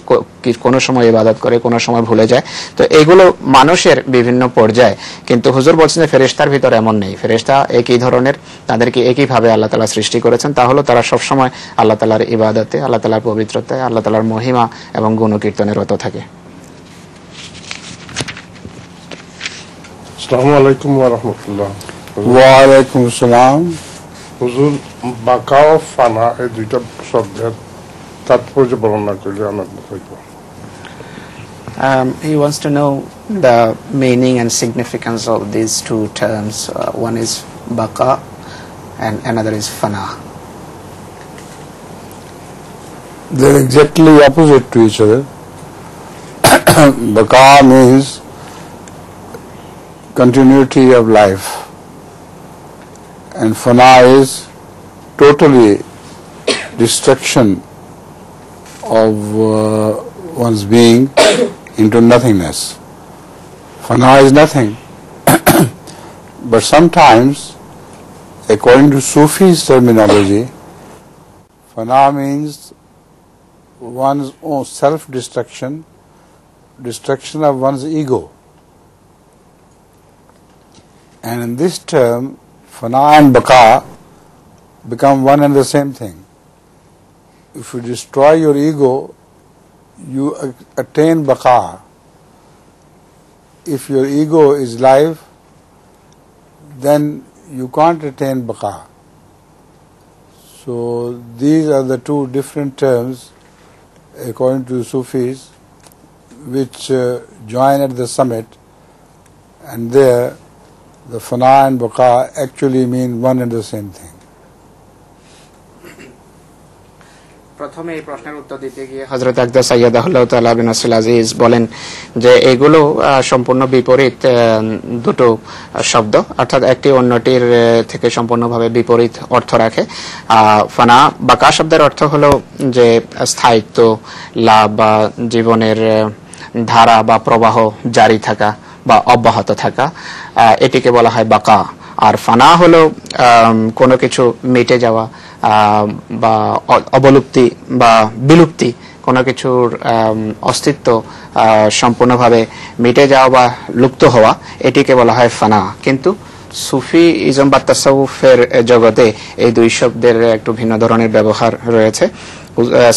C: কোনো সময় ইবাদত করে, কোনো সময় ভুলে যায়। তো এগুলো মানুষের বিভিন্ন পর্যায়। কিন্তু হুজুর বলছেন যে ফেরেশতার ভিতরে এমন নেই। ফেরেশতা একই ধরনের, তাদেরকে একইভাবে আল্লাহ তাআলা সৃষ্টি করেছেন। তা হলো তারা সবসময় আল্লাহ তাআলার ইবাদতে, আল্লাহ তাআলার পবিত্রতায়, আল্লাহ তাআলার মহিমা এবং গুণকীর্তনে রত থাকে।
I: আসসালামু আলাইকুম ওয়া রাহমাতুল্লাহ।
B: ওয়া আলাইকুম আসসালাম।
I: হুজুর, বাকা ও ফানা এই দুইটা শব্দের তাৎপর্য বর্ণনা করলে অনেক হইব।
C: He wants to know the meaning and significance of these two terms. One is baqa and another is fana.
B: They're exactly opposite to each other. Baqa means continuity of life, and fana is totally destruction of one's being into nothingness. Fana is nothing. But sometimes, according to Sufi's terminology, fana means one's own self-destruction, destruction of one's ego. And in this term, fana and baqa become one and the same thing. If you destroy your ego, you attain baqa. If your ego is live, then you can't attain baqa. So these are the two different terms, according to Sufis, which join at the summit, and there the fana and baqa actually mean one and the same thing.
C: প্রথমে এই প্রশ্নের উত্তর দিতে গিয়ে হযরত আকদাস সাইয়্যিদাহুল্লাহ তাআলা বিন নাসিল আজিজ বলেন যে এগুলো সম্পূর্ণ বিপরীত দুটো শব্দ, অর্থাৎ একটি অন্যটির থেকে সম্পূর্ণভাবে বিপরীত অর্থ রাখে। ফানা বাকা শব্দের অর্থ হলো যে স্থায়িত্ব লাভ বা জীবনের ধারা বা প্রবাহ জারি থাকা বা অব্যাহত থাকা, এটিকে বলা হয় বাকা। আর ফানা হলো কোনো কিছু মিটে যাওয়া বা অবলুপ্তি বা বিলুপ্তি, কোনো কিছুর অস্তিত্ব সম্পূর্ণভাবে মিটে যাওয়া বা লুপ্ত হওয়া, এটিকে বলা হয় ফানা। কিন্তু সুফি ইজম বা তাসাউফের জগতে এই দুই শব্দের একটু ভিন্ন ধরনের ব্যবহার রয়েছে।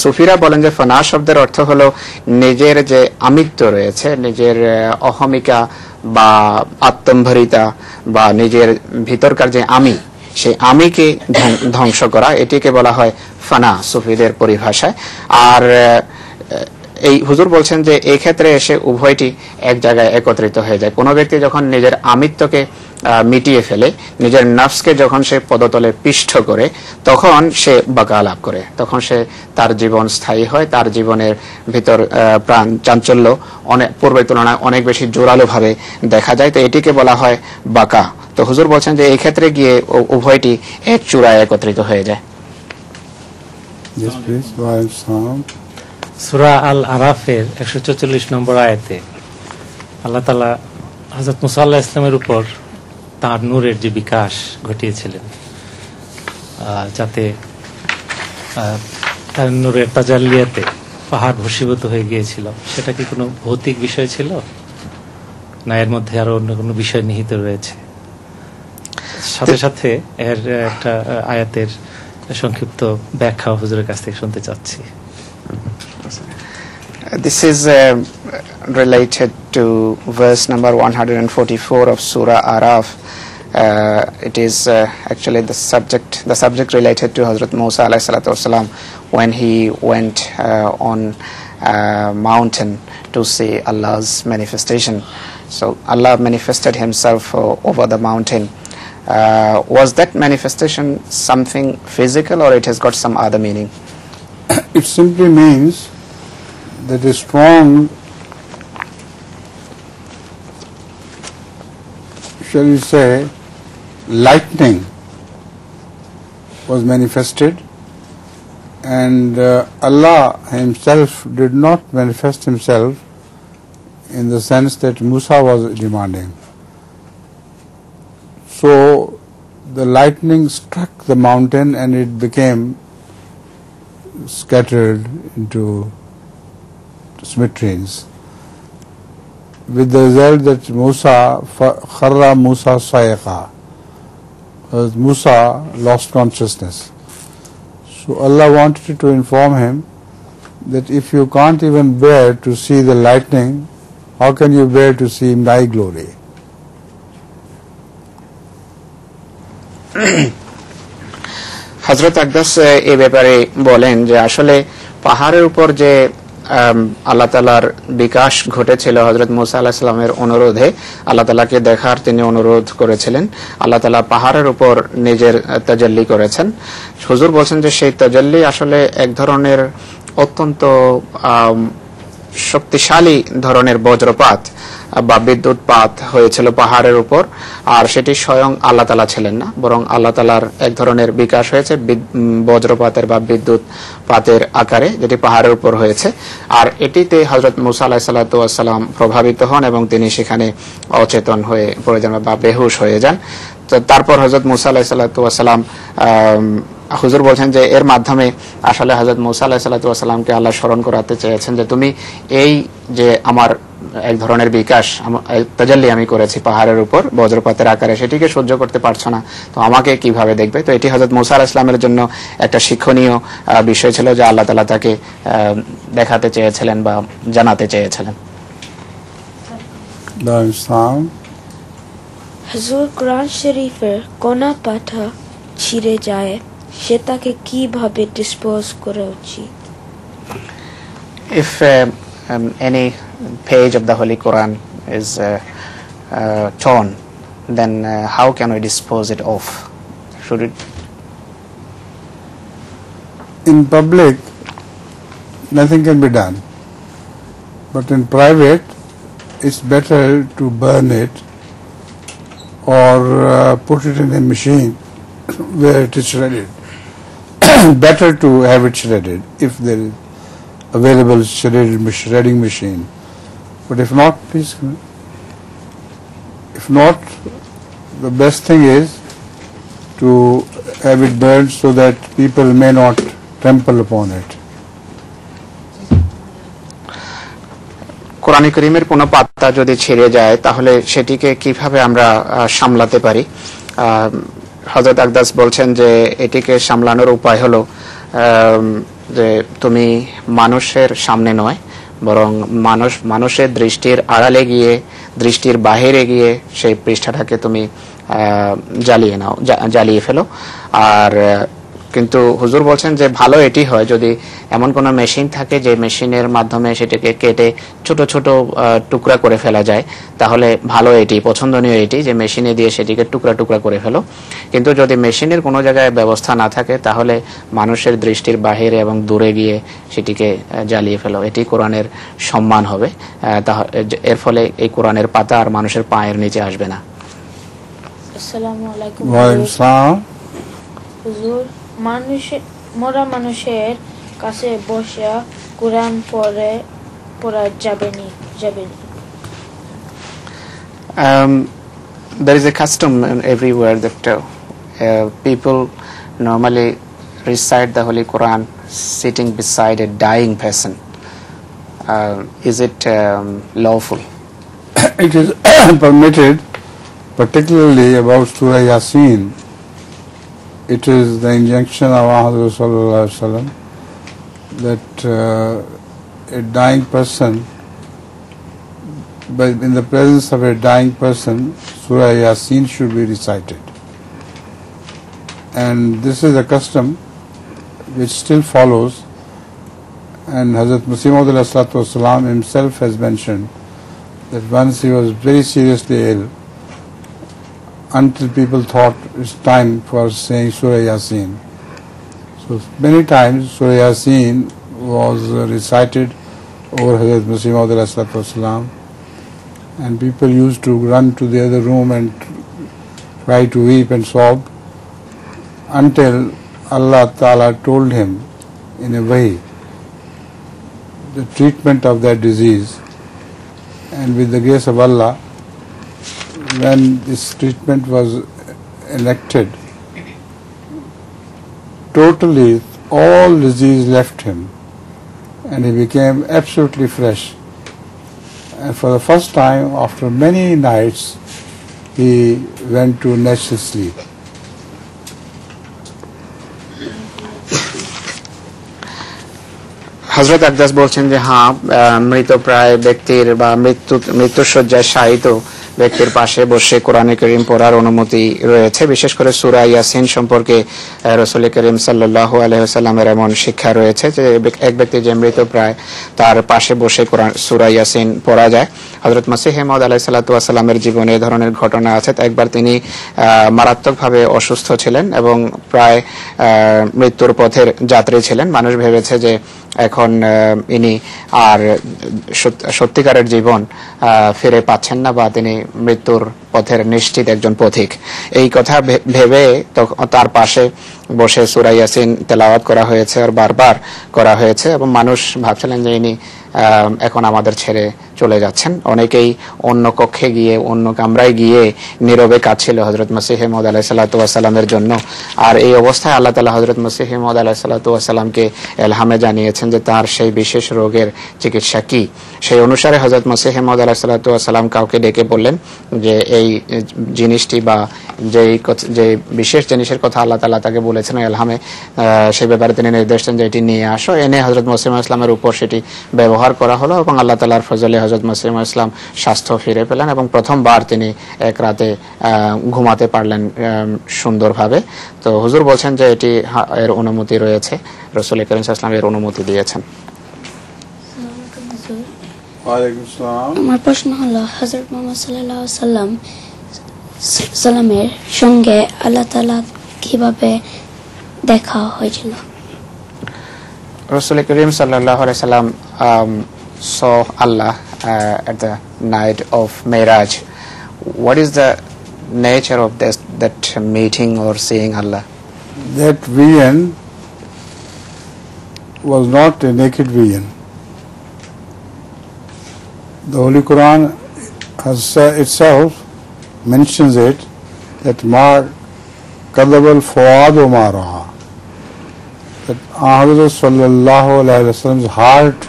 C: সুফিরা বলেন যে ফানা শব্দের অর্থ হলো নিজের যে আমিত্ব রয়েছে, নিজের অহমিকা বা আত্মম্ভরিতা বা নিজের ভিতরকার যে আমি, সেই আমিকে ধ্বংস করা, এটিকে বলা হয় ফানা সুফিদের পরিভাষায়। আর এই হুজুর বলছেন যে এই ক্ষেত্রে এসে উভয়টি এক জায়গায় একত্রিত হয়ে যায়। কোনো ব্যক্তি যখন নিজের আমিত্বকে মিটিয়ে ফেলে, নিজের নফসকে যখন সে পদতলে পিষ্ট করে, তখন সে বাকা লাভ করে, তখন সে তার জীবন স্থায়ী হয়, তার জীবনের ভিতর প্রাণ চাঞ্চল্য অনেক পূর্বের তুলনায় অনেক বেশি জোরালো ভাবে দেখা যায়। তো এটিকে বলা হয় বাকা। তো হুজুর বলছেন যে এই ক্ষেত্রে গিয়ে উভয়টি এক চূড়ায় একত্রিত হয়ে যায়।
F: সূরা আল আরাফের 144 নম্বর আয়াতে আল্লাহ তাআলা হযরত মুসা আলাইহিস সালামের উপর তার নূরের যে বিকাশ ঘটিয়েছিলেন, যাতে তার নূরের তাজাল্লিয়াতে পাহাড় ভস্মীভূত হয়ে গিয়েছিল, সেটা কি কোনো ভৌতিক বিষয় ছিল, না এর মধ্যে আরো অন্য কোনো বিষয় নিহিত রয়েছে? সাথে সাথে এর একটা আয়াতের সংক্ষিপ্ত ব্যাখ্যা হুজুরের কাছ থেকে শুনতে চাচ্ছি।
C: This is related to verse number 144 of Surah Araf. It is actually the subject related to Hazrat Musa alayhi salatu wasalam when he went on mountain to see Allah's manifestation. So Allah manifested himself over the mountain. Was that manifestation something physical, or it has got some other meaning?
B: It simply means that a strong, shall we say, lightning was manifested, and Allah himself did not manifest himself in the sense that Musa was demanding. So the lightning struck the mountain and it became scattered into smithereens, with the result that Kharra Musa Sa'iqa, Musa lost consciousness. So Allah wanted to inform him that if you can't even bear to see the lightning, how can you bear to see my glory?
C: হযরত আকদাস এই ব্যাপারে বলেন যে আসলে পাহাড়ের উপর যে আল্লাহ তাআলার বিকাশ ঘটেছিল হযরত মুসা আলাইহিস সালামের অনুরোধে, আল্লাহ তাআলাকে দেখার তিনি অনুরোধ করেছিলেন। আল্লাহ তাআলা পাহাড়ের উপর নিজের তাজাল্লি করেছেন। হুজুর বলেন যে সেই তাজাল্লি আসলে এক ধরনের অত্যন্ত শক্তিশালী ধরনের বজ্রপাত বা বিদ্যুৎপাত হয়েছিল পাহাড়ের উপর, আর সেটি স্বয়ং আল্লাহ তাআলা ছিলেন না, বরং আল্লাহ তাআলার এক ধরনের বিকাশ হয়েছে বজ্রপাতের বা বিদ্যুৎপাতের আকারে, যেটি পাহাড়ের উপর হয়েছে। আর এটিতে হযরত মুসা আলাইহিস সালাম প্রভাবিত হন এবং তিনি সেখানে অচেতন হয়ে পড়ে যান বা বেহুশ হয়ে যান। তো তারপর হযরত মুসা আলাইহিস সালাম হুজুর বলছেন যে এর মাধ্যমে আসলে হযরত মুসা আলাইহিস সালামকে আল্লাহ স্মরণ করাতে চেয়েছেন যে তুমি এই যে আমার এক ধরনের বিকাশ তাজাল্লি আমি করেছি পাহাড়ের উপর বজ্রপাতের আকারে, সেটিকে সহ্য করতে পারছো না, তো আমাকে কিভাবে দেখবে? তো এটি হযরত মুসা আলাইহিস সালামের জন্য একটা শিক্ষণীয় বিষয় ছিল যে আল্লাহ তাআলা তাকে দেখাতে চেয়েছিলেন বা জানাতে চেয়েছিলেন।
J: হুজুর, কোরআন শরীফের কোন পাতা ছিঁড়ে যায় সেটাকে কিভাবে ডিসপোজ করা উচিত?
C: If any page of the Holy Quran is torn, then how can we dispose it off? Should it?
B: In public, nothing can be done, but in private, it's better to burn it or put it in a machine where it is shredded. Better to have it shredded if there is available shredding machine. But if not, please. If not, the best thing is to have it burned so that people may not trample upon it.
C: কোরআন কারীমের কোন পাতা যদি ছিঁড়ে যায় তাহলে সেটিকে কিভাবে আমরা সামলাতে পারি? হযরত আকদাস বলছেন যে এটিকে সামলানোর উপায় হলো যে তুমি মানুষের সামনে নয়, বরং মানুষের দৃষ্টির আড়ালে গিয়ে, দৃষ্টির বাহিরে গিয়ে সেই পৃষ্ঠাটাকে তুমি জ্বালিয়ে ফেলো। আর কিন্তু হুজুর বলছেন যে ভালো এটি হয় যদি এমন কোন মেশিন থাকে যে মেশিনের মাধ্যমে সেটাকে কেটে ছোট ছোট টুকরা করে ফেলা যায়, তাহলে ভালো, এটি পছন্দনীয়, এটি যে মেশিনে দিয়ে সেটিকে টুকরা টুকরা করে ফেলো। কিন্তু যদি মেশিনের কোনো জায়গায় ব্যবস্থা না থাকে তাহলে মানুষের দৃষ্টির বাহিরে এবং দূরে গিয়ে সেটিকে জ্বালিয়ে ফেলো, এটি কোরআনের সম্মান হবে। এর ফলে এই কোরআনের পাতা আর মানুষের পায়ের নিচে আসবে না।
J: আসসালামু আলাইকুম
B: হুজুর,
J: মরা মানুষের কাছে বসে কোরআন পড়া যাবে না?
C: There is a custom everywhere that people normally recite the Holy Quran sitting beside a dying person. Is it lawful?
B: It is permitted, particularly about Surah Yasin. It is the injunction of Muhammad sallallahu alaihi wasallam that a dying person, but in the presence of a dying person, Surah Yasin should be recited. And this is a custom which still follows, and Hazrat Masih Maud al-Salam himself has mentioned that once he was very seriously ill, until people thought it's time for saying Surah Yasin. So many times Surah Yasin was recited over Hazrat Masih Maud al-Salam, and people used to run to the other room and try to weep and sob until Allah Ta'ala told him in a way the treatment of that disease, and with the grace of Allah, when this treatment was elected, totally all disease left him and he became absolutely fresh. And for the first time after many nights he went to natural sleep.
C: হযরত আকদাস বলছেন যে হ্যাঁ, মৃতপ্রায় ব্যক্তির বা মৃত্যুশয্যায় শায়িত ব্যক্তির পাশে বসে কোরআনে কারীম পড়ার অনুমতি রয়েছে। বিশেষ করে সূরা ইয়াসিন সম্পর্কে রাসূল করিম সাল্লাল্লাহু আলাইহি ওয়াসাল্লামের এমন শিক্ষা রয়েছে যে এক ব্যক্তি যে মৃতপ্রায় তার পাশে বসে কোরআন সূরা ইয়াসিন পড়া যায়। হযরত মসিহ মাউদ আলাইহিস সালাতু ওয়াস সালামের জীবনে এই ধরনের ঘটনা আছে। একবার তিনি মারাত্মকভাবে অসুস্থ ছিলেন এবং প্রায় মৃত্যুর পথের যাত্রী ছিলেন। মানুষ ভেবেছে যে এখন ইনি আর সত্যিকারের জীবন ফিরে পাচ্ছেন না বা তিনি মৃত্যুর পথের নিশ্চিত একজন পথিক। এই কথা ভেবে তার পাশে বসে সূরা ইয়াসিন তেলাওয়াত করা হয়েছে আর বারবার করা হয়েছে এবং মানুষ ভাবছিলেন যে ইনি এখন আমাদের ছেড়ে চলে যাচ্ছেন। অনেকেই অন্য কক্ষে গিয়ে অন্য কামরায় গিয়ে নীরবে কাঁদছিল হযরত মসিহ মাউদ আলাইহিস সালাতু ওয়াস সালামের জন্য। আর এই অবস্থায় আল্লাহ তাআলা হযরত মসিহ মাউদ আলাইহিস সালাতু ওয়াস সালামকে ইলহামে জানিয়েছেন যে তার সেই বিশেষ রোগের চিকিৎসা কি। সেই অনুসারে হযরত মসিহ মাউদ আলাইহিস সালাতু ওয়াস সালাম কাউকে ডেকে বললেন যে এই জিনিসটি বা যে বিশেষ জিনিসের কথা আল্লাহ তাআলা তাকে বলেছেন ইলহামে, সেই ব্যাপারে তিনি নির্দেশ দেন যে এটি নিয়ে আসো। এনে হযরত মসিহ মাউদ ইসলামের উপর সেটি ব্যবহার করা হলো এবং আল্লাহ তাআলার ফজলে হযরত মসিহ মাউদ ইসলাম স্বাস্থ্য ফিরে পেলেন এবং প্রথমবার তিনি এক রাতে ঘুমাতে পারলেন সুন্দরভাবে। তো হুজুর বলছেন যে এটি এর অনুমতি রয়েছে, রাসূল করিম সাল্লাল্লাহু আলাইহি ওয়াসাল্লাম এর অনুমতি দিয়েছেন।
J: আমার প্রশ্ন হলো হযরত মুহাম্মদ সাল্লাল্লাহু আলাইহি সাল্লামের সঙ্গে আল্লাহ তাআলা কিভাবে দেখা হয়েছিল?
C: রাসূল করিম সাল্লাল্লাহু আলাইহি ওয়াসাল্লাম saw Allah at the night of Miraj. What is the nature of that meeting or seeing Allah?
B: That vision was not a naked vision. The Holy Quran has itself mentions it that ma kadabal fuadu ma raha, that Ahmad sallallahu alaihi wasallam's heart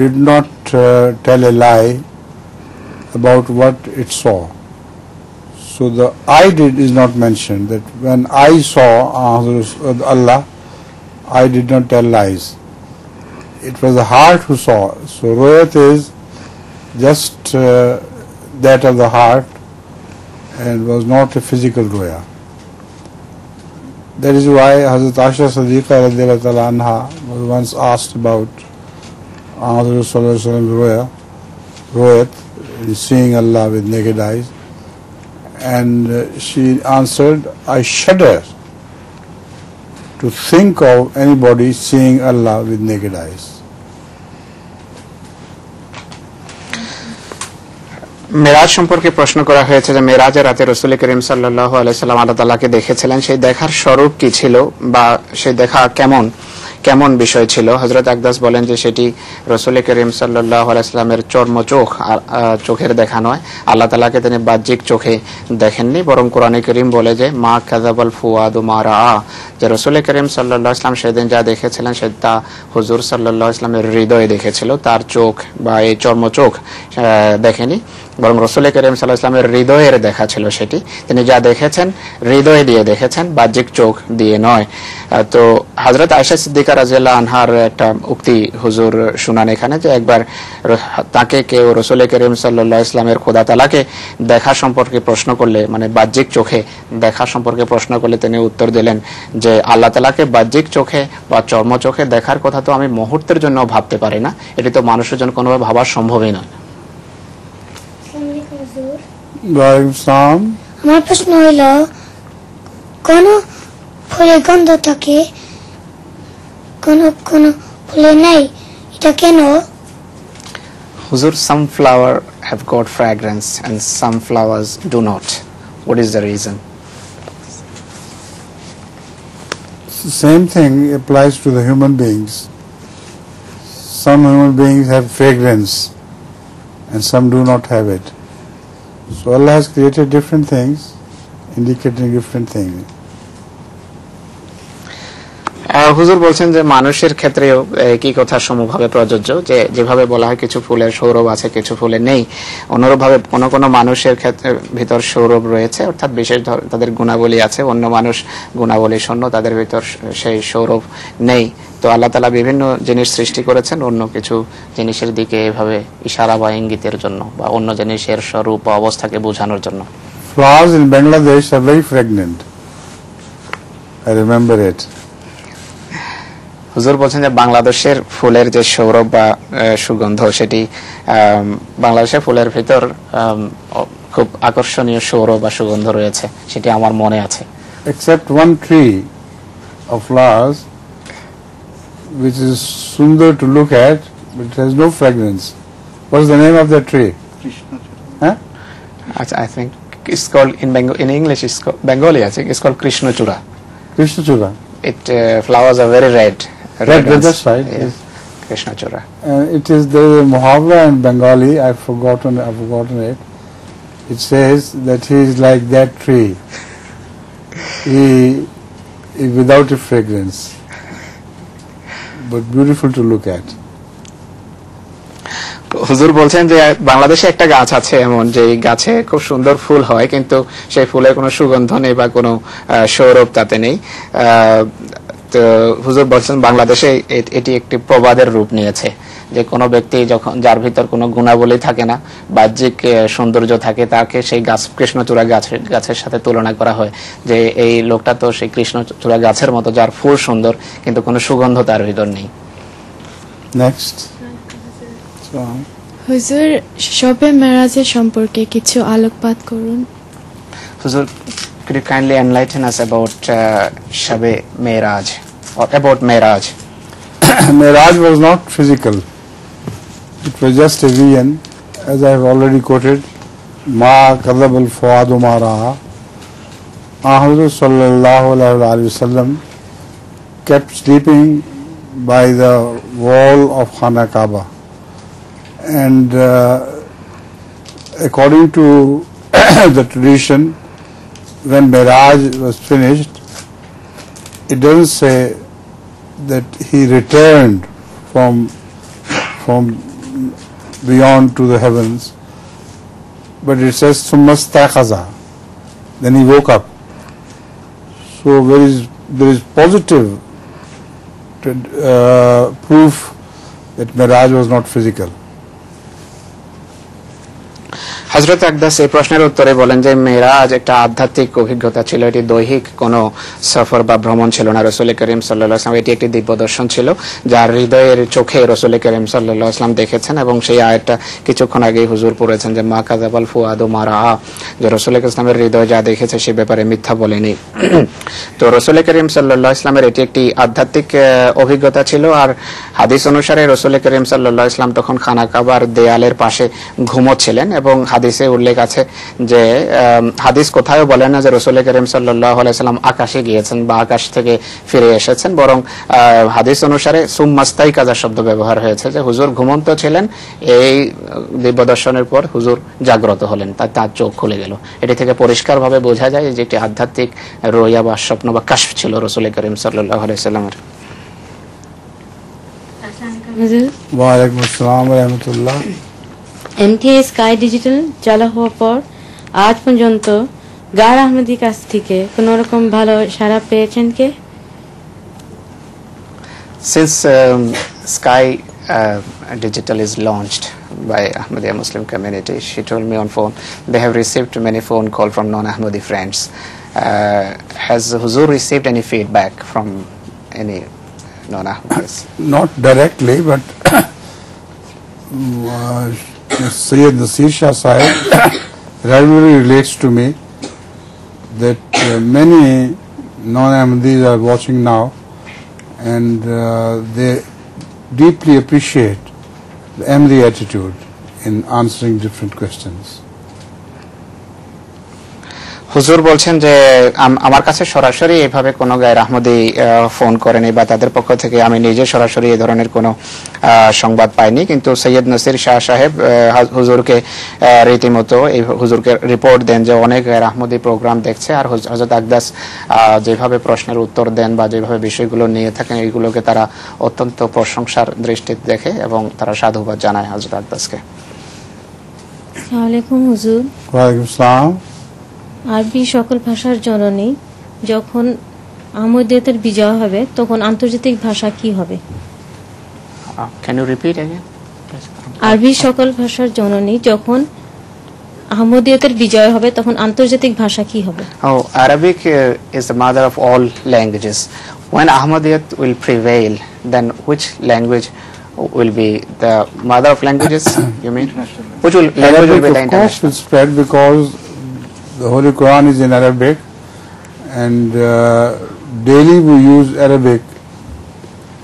B: did not tell a lie about what it saw. So the I did is not mentioned, that when I saw Allah, I did not tell lies. It was the heart who saw. So ru'yat is just that of the heart and was not a physical ru'ya. That is why Hazrat Aisha Siddiqa radhiyallahu ta'ala anha was once asked about Ahmad sallallahu alaihi wasallam ru'yat, seeing Allah with naked eyes, and she answered, I shudder to think of anybody seeing Allah with naked eyes.
C: মেরাজ সম্পর্কে প্রশ্ন করা হয়েছে যে মেরাজের রাতে রাসূল করিম সাল্লাল্লাহু আলাইহি ওয়াসাল্লাম আল্লাহ তাআলাকে দেখেছিলেন, সেই দেখার স্বরূপ কি ছিল বা সেই দেখা কেমন বিষয় ছিল। হযরত আকদাস বলেন যে সেটি রাসূল করিম সাল্লাল্লাহু আলাইহি ওয়াসাল্লামের চোখের দেখা নয়। আল্লাহ তাআলাকে তিনি বাহ্যিক চোখে দেখেননি, বরং কোরআনে কারীম বলে যে মা কাযাবাল ফুয়াদু মা রাআ, যে রাসূল করিম সাল্লাল্লাহু আলাইহি ওয়াসাল্লাম সেদিন যা দেখেছিলেন সেটা হুজুর সাল্লাল্লাহু আলাইহি ওয়াসাল্লামের হৃদয়ে দেখেছিল, তার চোখ বা এই চোখ দেখেনি, বরং রাসূল করিম সাল্লাল্লাহু আলাইহি ওয়াসাল্লামের হৃদয়ের দেখা ছিল সেটি। তিনি যা দেখেছেন হৃদয় দিয়ে দেখেছেন, বাহ্যিক চোখ দিয়ে নয়। তো হযরত আয়েশা সিদ্দিকা রাদিয়াল্লাহু আনহার একটা উক্তি হুজুর শুনান এখানে যে একবার তাকে কেউ রাসূল করিম সাল্লাল্লাহু আলাইহি ওয়াসাল্লামের খোদা তাআলাকে দেখা সম্পর্কে প্রশ্ন করলে, মানে বাহ্যিক চোখে দেখা সম্পর্কে প্রশ্ন করলে তিনি উত্তর দিলেন যে আল্লাহ তাআলাকে বাহ্যিক চোখে বা চোখে দেখার কথা তো আমি মুহূর্তের জন্য ভাবতে পারি না, এটি তো মানুষের জন্য কোনোভাবে ভাবা সম্ভবই নয়।
J: আমার প্রশ্ন হইল, কোন ফুলে গন্ধ থাকে কোন ফুলে নাই, এটা কেন?
C: হুজুর, some flower have got fragrance and some flowers do not. What is the reason?
B: The same thing applies to the human beings. Some human beings have fragrance and some do not have it. So Allah has created different things indicating different thing.
C: হুজুর বলছেন যে মানুষের ক্ষেত্রেও একই কথা সমভাবে প্রযোজ্য, যে যেভাবে বলা হয় কিছু ফুলের সৌরভ আছে কিছু ফুলে নেই, অনুরূপভাবে কোন কোন মানুষের ক্ষেত্রে ভিতর সৌরভ রয়েছে, অর্থাৎ বিশেষ তাদের গুণাবলী আছে, অন্য মানুষ গুণাবলী শূন্য, তাদের ভিতর সেই সৌরভ নেই। তো আল্লাহ তাআলা বিভিন্ন জিনিস সৃষ্টি করেছেন অন্য কিছু জিনিসের দিকে এভাবে ইশারা বা ইঙ্গিতের জন্য, বা অন্য জিনিসের স্বরূপ বা অবস্থাকে বোঝানোর জন্য।
B: Flowers in Bangladesh are very fragrant. I remember it.
C: হুজুর বলছেন যে বাংলাদেশের ফুলের যে সৌরভ বা সুগন্ধ, সেটি বাংলাদেশের ফুলের ভিতর খুব আকর্ষণীয় সৌরভ বা সুগন্ধ রয়েছে, সেটি আমার মনে আছে।
B: Except one tree of flowers which is sundar to look at, but it has no fragrance. What is the name of that tree? Huh?
C: I think it's called in English it's called Bengali, I think it's called Krishnachura.
B: Krishnachura.
C: It flowers are very red.
B: Red,
C: ones.
B: that's right.
C: Yeah.
B: Yes.
C: Krishnachura.
B: It is the muhavra in Bengali. I've forgotten it. It says that he is like that tree. He is without a fragrance, but beautiful to look at.
C: হুজুর বলছেন যে বাংলাদেশে একটা গাছ আছে এমন, যে গাছে খুব সুন্দর ফুল হয় কিন্তু সেই ফুলের কোনো সুগন্ধ নেই বা কোনো সৌরভ তাতে নেই। তো হুজুর বলছেন বাংলাদেশে এটি একটি প্রবাদের রূপ নিয়েছে, যে কোনো ব্যক্তি যখন যার ভিতর কোনো গুণাবলী থাকে না, বাহ্যিক সৌন্দর্য থাকে, তাকে সেই গাছ কৃষ্ণচূড়া গাছের সাথে তুলনা করা হয়, যে এই লোকটা তো সেই কৃষ্ণচূড়া গাছের মতো, যার ফুল সুন্দর কিন্তু কোনো সুগন্ধ তার ভিতর নেই।
B: Next.
K: হুজুর, শবে মেরাজের সম্পর্কে কিছু আলোকপাত করুন।
C: হুজুর, could you kindly enlighten us about Shabe Me'raj or about Me'raj?
B: Me'raj was not physical. It was just a vision, as I have already quoted. Ma kadhab al-fuadu ma ra'a. Hazrat sallallahu alaihi wasallam kept sleeping by the wall of Khana Kaaba, and according to the tradition, when Me'raj was finished, it doesn't say that he returned from beyond to the heavens, but it says Summastakhaza, then he woke up. So there is positive proof that Me'raj was not physical.
C: হযরত আকদাস এই প্রশ্নের উত্তরে বলেন যে মেরাজ একটা আধ্যাত্মিক অভিজ্ঞতা ছিল, এটি দৈহিক কোনো সফর বা ভ্রমণ ছিল না। রাসূল করিম সাল্লাল্লাহু আলাইহি ওয়াসাল্লাম এটি একটি দিব্য দর্শন ছিল, যার হৃদয়ের চোখে রাসূল করিম সাল্লাল্লাহু আলাইহি ওয়াসাল্লাম দেখেছেন, এবং সেই আয়াতটা কিছুক্ষণ আগেই হুজুর পড়েছেন যে মা কাযাবাল ফুআদু মা রাআ, যে রাসূল ইসলামের হৃদয় যা দেখেছে সে ব্যাপারে মিথ্যা বলেনি। তো রাসূল করিম সাল্লাল্লাহু আলাইহি ওয়াসাল্লামের এটি একটি আধ্যাত্মিক অভিজ্ঞতা ছিল। আর হাদিস অনুসারে রাসূল করিম সাল্লাল্লাহু আলাইহি ওয়াসাল্লাম তখন খানা কাবার দেয়ালের পাশে ঘুমোচ্ছিলেন, এবং হাদিসে উল্লেখ আছে যে হাদিস কোথাও বলে না যে রাসূল করিম সাল্লাল্লাহু আলাইহি ওয়াসাল্লাম আকাশে গিয়েছেন বা আকাশ থেকে ফিরে এসেছেন, বরং হাদিস অনুসারে সুম্মাস্তাই কাজা শব্দ ব্যবহার হয়েছে, যে হুজুর ঘুমন্ত ছিলেন, এই দিব্য দর্শনের পর হুজুর জাগ্রত হলেন, তার চোখ খুলে গেল। এটি থেকে পরিষ্কারভাবে বোঝা যায় যে একটি আধ্যাত্মিক রোয়া বা স্বপ্ন বা কাশফ ছিল রাসূল করিম সাল্লাল্লাহু আলাইহি ওয়াসাল্লামের।
B: ওয়া আলাইকুম আসসালাম ওয়া রাহমাতুল্লাহ।
L: এনকে স্কাই ডিজিটাল চালু হওয়ার পর আজ পর্যন্ত গার আহমেদির কাছ থেকে কোন রকম ভালো সাড়া পেয়েছেন কে?
C: Since Sky Digital is launched by Ahmadiyya Muslim community, she told me on phone they have received many phone call from non-Ahmadi friends. Has Huzur received any feedback from any non-Ahmadis?
B: Not directly, but Sayyid Nasir Shah Sahib regularly relates to me that many non-Ahmadis are watching now, and they deeply appreciate the Ahmadi attitude in answering different questions.
C: হুজুর বলছেন যে আমার কাছে সরাসরি এভাবে কোনো গায়ের আহমদি phone করেনি বা তাদের পক্ষ থেকে আমি নিজে সরাসরি এই ধরনের কোনো সংবাদ পাইনি, কিন্তু সৈয়দ নসির শাহ সাহেব হুজুরকে রীতিমতো এই হুজুরকে রিপোর্ট দেন যে অনেক গায়ের আহমদি প্রোগ্রাম দেখছে, আর হযরত আকদাস যেভাবে প্রশ্নের উত্তর দেন বা যেভাবে বিষয়গুলো নিয়ে থাকেন এইগুলোকে তারা অত্যন্ত প্রশংসার দৃষ্টিতে দেখে এবং তারা সাধুবাদ জানায় হযরত আকদাসকে।
L: আসসালামু আলাইকুম হুজুর।
B: ওয়ালাইকুম আসসালাম।
L: আরবি সকল ভাষার জননী, যখন আহমদিয়তের বিজয় হবে তখন আন্তর্জাতিক ভাষা কি হবে?
C: Can you repeat again?
L: আরবি সকল ভাষার জননী, যখন আহমদিয়তের বিজয় হবে তখন আন্তর্জাতিক ভাষা কি হবে?
C: Oh, Arabic is the mother of all languages. When Ahmadiyat will prevail, then which language will be the mother of languages? You mean? Which will language will be the
B: Arabic, of course, will spread because the Holy Quran is in Arabic, and daily we use Arabic.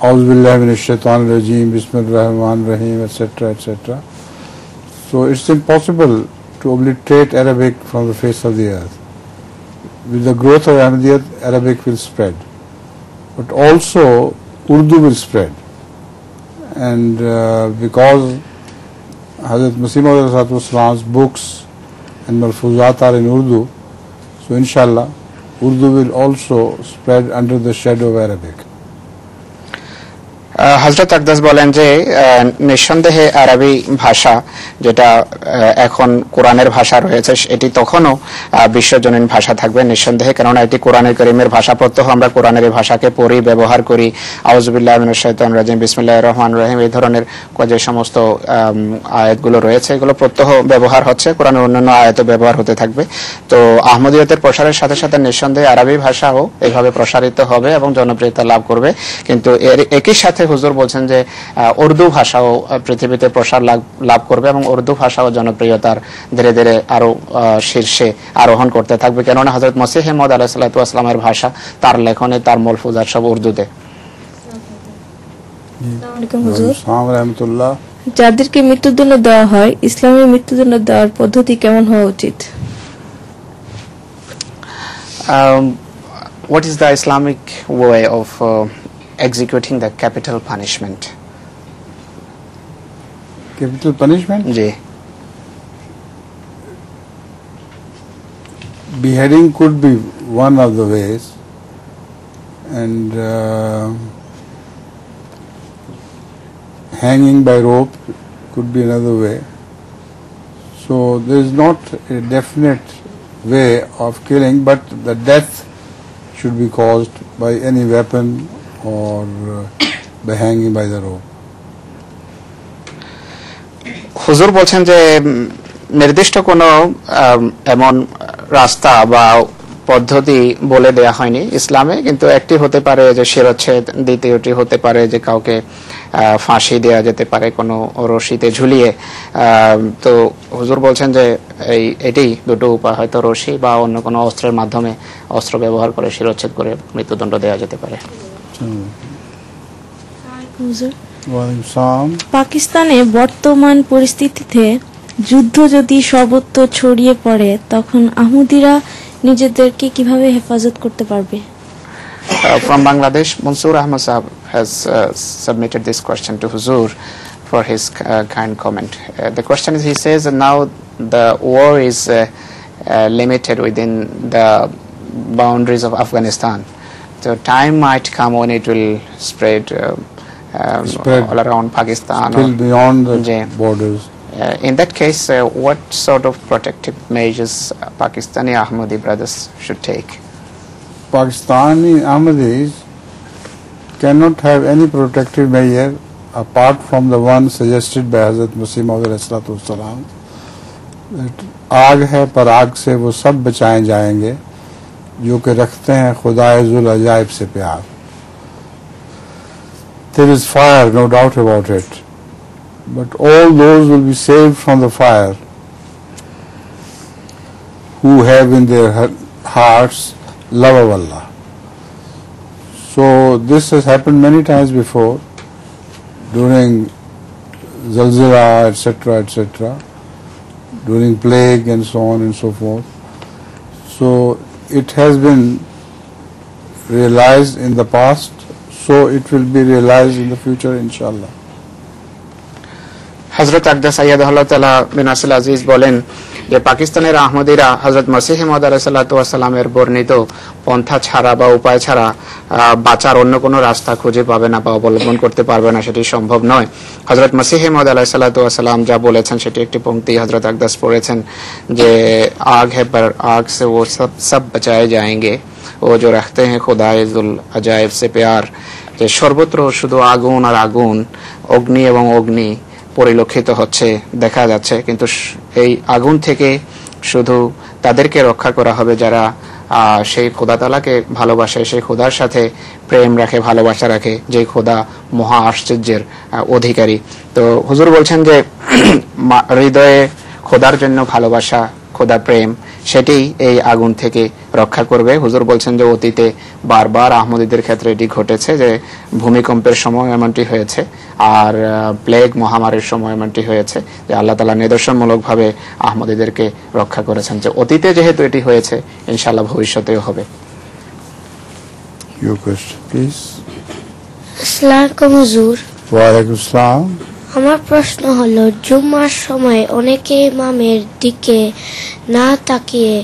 B: A'udhu billahi minash shaitanir rajeem, bismillahir rahmanir rahim, etc., etc. So it's impossible to obliterate Arabic from the face of the earth. With the growth of Ahmadiyat, Arabic will spread, but also Urdu will spread, and because Hazrat Masih Maud books and Malfuzat are in Urdu, so inshallah Urdu will also spread under the shadow of Arabic.
C: হযরত আকদাস বলেন যে নিঃসন্দেহে আরবি ভাষা যেটা এখন কোরআনের ভাষা রয়েছে এটি তখনও বিশ্বজনীন ভাষা থাকবে নিঃসন্দেহে, কেননা এটি কোরআনের কারীমের ভাষা। প্রত্যহ আমরা কোরআনের এই ভাষাকে পড়ি, ব্যবহার করি। আউযু বিল্লাহি মিনাশ শাইতানির রাজিম, বিসমিল্লাহির রহমানির রহিম, এই ধরনের যে সমস্ত আয়াতগুলো রয়েছে এগুলো প্রত্যহ ব্যবহার হচ্ছে, কোরআনের অন্যান্য আয়াতও ব্যবহার হতে থাকবে। তো আহমদিয়তের প্রসারের সাথে সাথে নিঃসন্দেহে আরবি ভাষাও এইভাবে প্রসারিত হবে এবং জনপ্রিয়তা লাভ করবে, কিন্তু এর একই সাথে হুজুর বলছেন যে উর্দু ভাষাও পৃথিবীতে প্রসার লাভ করবে এবং উর্দু ভাষাও জনপ্রিয়তার ধীরে ধীরে আরো শীর্ষে আরোহণ করতে থাকবে, কেননা হযরত মসিহ মাউদ আলাইহিস সালাতু ওয়াস সালামের ভাষা, তার লেখনে, তার মলফুজাত সব উর্দুতে।
B: আসসালামু রাহমাতুল্লাহ।
J: যাদেরকে মৃত্যুদণ্ড দেওয়া হয়, ইসলামে মৃত্যুদণ্ড দেওয়ার পদ্ধতি কেমন হওয়া উচিত?
C: What is the Islamic way of executing the capital punishment?
B: Capital punishment?
C: Ji.
B: Beheading could be one of the ways, and hanging by rope could be another way. So there is not a definite way of killing, but the death should be caused by any weapon or by hanging by the rope.
C: হুজুর বলছেন যে নির্দিষ্ট কোনো এমন রাস্তা বা পদ্ধতি বলে দেয়া হয়নি ইসলামে, কিন্তু একটি হতে পারে যে শিরচ্ছেদ, দ্বিতীয়টি হতে পারে যে কাউকে ফাঁসি দেওয়া যেতে পারে কোনো রশিতে ঝুলিয়ে। তো হুজুর বলছেন যে এটি দুটো উপায়, হয়তো রশি বা অন্য কোনো অস্ত্রের মাধ্যমে অস্ত্র ব্যবহার করে শিরচ্ছেদ করে মৃত্যুদণ্ড দেওয়া যেতে পারে।
K: পাকিস্তানে বর্তমান পরিস্থিতিতে যুদ্ধ যদি সর্বত্র ছড়িয়ে পড়ে তখন আহমদিরা নিজেদেরকে কিভাবে হেফাজত করতে পারবে?
C: From Bangladesh, Mansoor Ahmad Sahab has submitted this question to Huzur for his kind comment. The question is, he says that now the war is limited within the boundaries of Afghanistan. So time might come when it will spread all around Pakistan,
B: still beyond the borders.
C: In that case, what sort of protective measures Pakistani Ahmadi brothers should take?
B: Pakistani Ahmadis cannot have any protective measure apart from the one suggested by Hazrat Masih Maud alayhi salatu wassalam, that आग है पर आग से वो सब बचाए जाएंगे जो कि रखते हैं खुदाए जुल अजाइब से प्यार. There is fire, no doubt about it, but all those will be saved from the fire who have in their hearts love of Allah. So this has happened many times before during zalzala, etc., etc., during plague and so on and so forth. So it has been realized in the past, so it will be realized in the future, inshallah.
C: হযরত আকদাস সাইয়্যিদুল্লাহ তাআলা বিন আসল আজিজ বলেন যে পাকিস্তানের আহমদীরা হযরত মসিহ মাউদ আলাইহিস সালাতু ওয়াস সালামের বর্ণিত পন্থা ছাড়া বা উপায় ছাড়া বাঁচার অন্য কোনো রাস্তা খুঁজে পাবে না বা অবলম্বন করতে পারবে না, সেটি সম্ভব নয়। হযরত মসিহ মাউদ আলাইহিস সালাতু ওয়াস সালাম যা বলেছেন সেটি একটি পংক্তি হযরত আকদাস পড়েছেন যে আগ है पर आग से वो सब बचाए जाएंगे वो जो रखते हैं खुदाए जुल अजाइब से प्यार, যে সর্বত্র শুধু আগুন আর আগুন, অগ্নি এবং অগ্নি পরিলক্ষিত হচ্ছে, দেখা যাচ্ছে, কিন্তু এই আগুন থেকে শুধু তাদেরকে রক্ষা করা হবে যারা সেই খোদা তাআলাকে ভালোবাসে, সেই খোদার সাথে প্রেম রাখে, ভালোবাসা রাখে, যে খোদা মহা আশ্চর্যের অধিকারী। তো হুজুর বলছেন যে হৃদয়ে খোদার জন্য ভালোবাসা, খোদা প্রেম, সেটাই এই আগুন থেকে রক্ষা করবে। হুজুর বলছেন যে অতীতে বারবার আহমদীদের ক্ষেত্রে এটি ঘটেছে, যে ভূমিকম্পের সময় এমনটি হয়েছে, আর প্লেগ মহামারীর সময় এমনটি হয়েছে, যে আল্লাহ তাআলা নিদর্শনমূলকভাবে আহমদীদেরকে রক্ষা করেছেন। যে অতীতে যেহেতু এটি হয়েছে, ইনশাআল্লাহ ভবিষ্যতেও হবে।
B: Your question, please.
J: আসসালামু আলাইকুম হুজুর।
B: ওয়া আলাইকুম আসসালাম।
J: আমার প্রশ্ন হলো, জুম্মার সময় অনেকে ইমামের দিকে না তাকিয়ে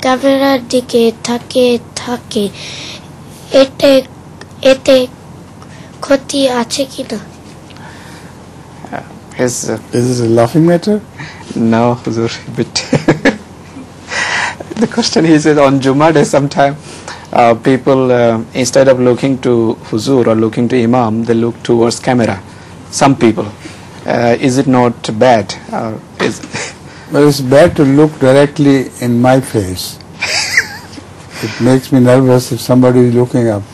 J: ক্যামেরার দিকে থাকে, এতে ক্ষতি আছে কিনা?
B: Is this a laughing matter?
C: No, Huzur, but the question is that on Jummah day sometime people instead of looking to Huzur or looking to Imam, they look towards camera. Some people. Is it not bad?
B: Well, it's bad to look directly in my face. It makes me nervous if somebody is looking up.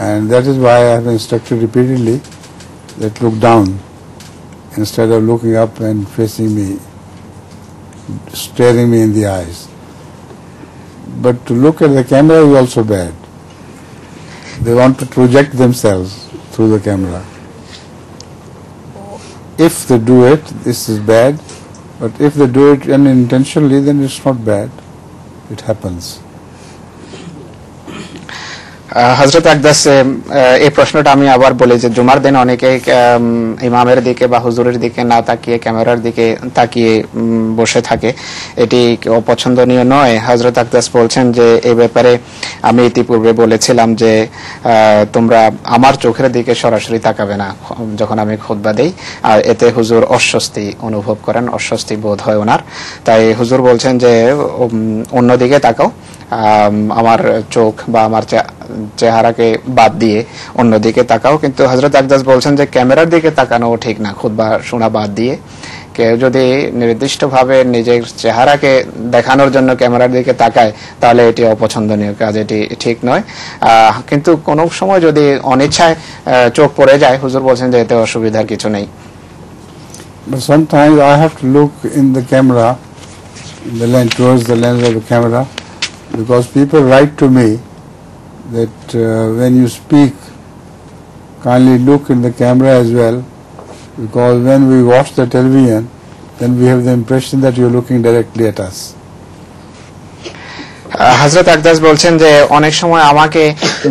B: And that is why I have instructed repeatedly that look down instead of looking up and facing me, staring me in the eyes. But to look at the camera is also bad. They want to project themselves through the camera. If they do it, this is bad. But if they do it unintentionally, then it's not bad. It happens.
C: হযরত আকদাস এই প্রশ্নটা আমি আবার বলি যে জুমার দিন অনেকে ইমামের দিকে বা হুজুরের দিকে না তাকিয়ে ক্যামেরার দিকে তাকিয়ে বসে থাকে, এটি অপছন্দনীয় নয়। হযরত আকদাস বলছেন যে এই ব্যাপারে আমি ইতিপূর্বে বলেছিলাম যে তোমরা আমার চোখের দিকে সরাসরি তাকাবে না যখন আমি খুতবা দেই, আর এতে হুজুর অস্বস্তি অনুভব করেন, অস্বস্তি বোধ হয় ওনার। তাই হুজুর বলছেন যে অন্যদিকে তাকাও, আমার চোখ বা আমার চেহারাকে বাদ দিয়ে অন্যদিকে তাকাও। কিন্তু হযরত আকদাস বলছেন যে ক্যামেরার দিকে তাকানো ঠিক না, খুতবা শোনা বাদ দিয়ে। কেউ যদি নির্দিষ্টভাবে নিজের চেহারাকে দেখানোর জন্য ক্যামেরার দিকে তাকায়, তাহলে এটি অপছন্দনীয় কাজ, এটি ঠিক নয়। কিন্তু কোন সময় যদি অনিচ্ছায় চোখ পড়ে যায়, হুজুর বলছেন যে এতে অসুবিধার কিছু নেই।
B: But sometimes I have to look in the camera, towards the lens of the camera, because people write to me that when you speak, kindly look in the camera as well, because when we watch the television, then we have the impression that you're looking directly at us.
C: হযরত আকদাস বলছেন যে অনেক সময় আমাকে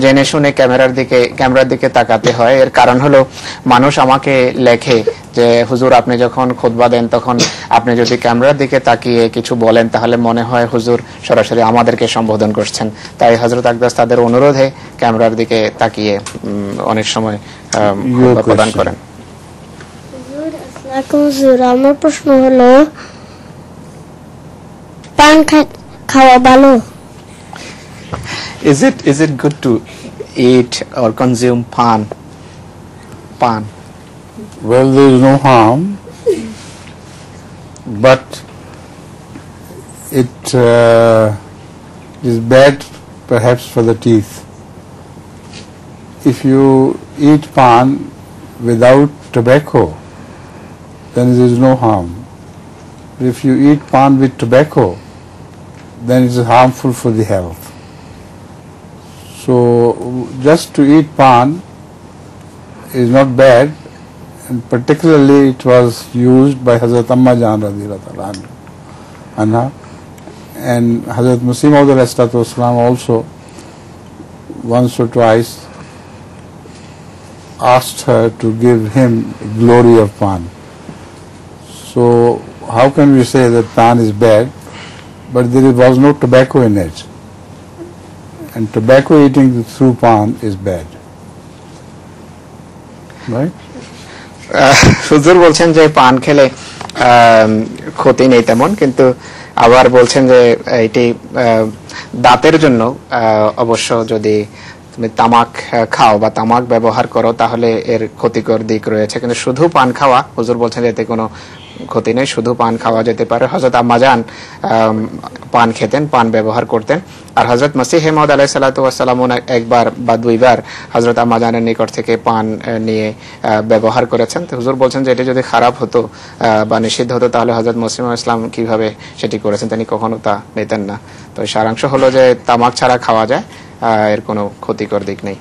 C: জেনে শুনে ক্যামেরার দিকে তাকাতে হয়। এর কারণ হলো মানুষ আমাকে লেখে যে হুজুর আপনি যখন খুতবা দেন তখন আপনি যদি ক্যামেরার দিকে তাকিয়ে কিছু বলেন তাহলে মনে হয় হুজুর সরাসরি আমাদেরকে সম্বোধন করছেন। তাই হযরত আকদাস তাদের অনুরোধে ক্যামেরার দিকে তাকিয়ে অনেক সময় খুতবা প্রদান করেন।
J: হুজুর আমার প্রশ্ন হলো, পান খাওয়া ভালো?
C: Is it good to eat or consume pan?
B: Well, there is no harm, but it is bad perhaps for the teeth. If you eat pan without tobacco, then there is no harm. But if you eat pan with tobacco, then it is harmful for the health. So just to eat pan is not bad, and particularly it was used by Hazrat Amma Jan radhiyallahu anha And Hazrat Masih Maud Islam also once or twice asked her to give him glory of pan. So how can we say that pan is bad, but there was no tobacco in it? And tobacco eating through pan is bad. Right?
C: হুজুর বলছেন যে পান খেলে ক্ষতি নেই তেমন, কিন্তু আবার বলছেন যে এটি দাঁতের জন্য অবশ্য যদি তুমি তামাক খাও বা তামাক ব্যবহার করো তাহলে এর ক্ষতিকর দিক রয়েছে, কিন্তু শুধু পান খাওয়া হুজুর বলছেন যে এতে কোনো ক্ষতি নেই, শুধু পান খাওয়া যেতে পারে। হযরত আম্মাজান পান খেতেন, পান ব্যবহার করতেন। আর হযরত মসিহ মাউদ আলাইহিস সালাতু ওয়াস সালাম একবার বা দুইবার হযরত আম্মাজানের নিকট থেকে পান নিয়ে ব্যবহার করেছেন। তো হুজুর বলছেন যে এটা যদি খারাপ হতো বা নিষিদ্ধ হতো তাহলে হযরত মসিহ মাউদ ইসলাম কিভাবে সেটি করেছেন, তিনি কখনো তা নিতেন না। তো সারাংশ হলো যে তামাক ছাড়া খাওয়া যায়, এর কোনো ক্ষতিকর দিক নেই।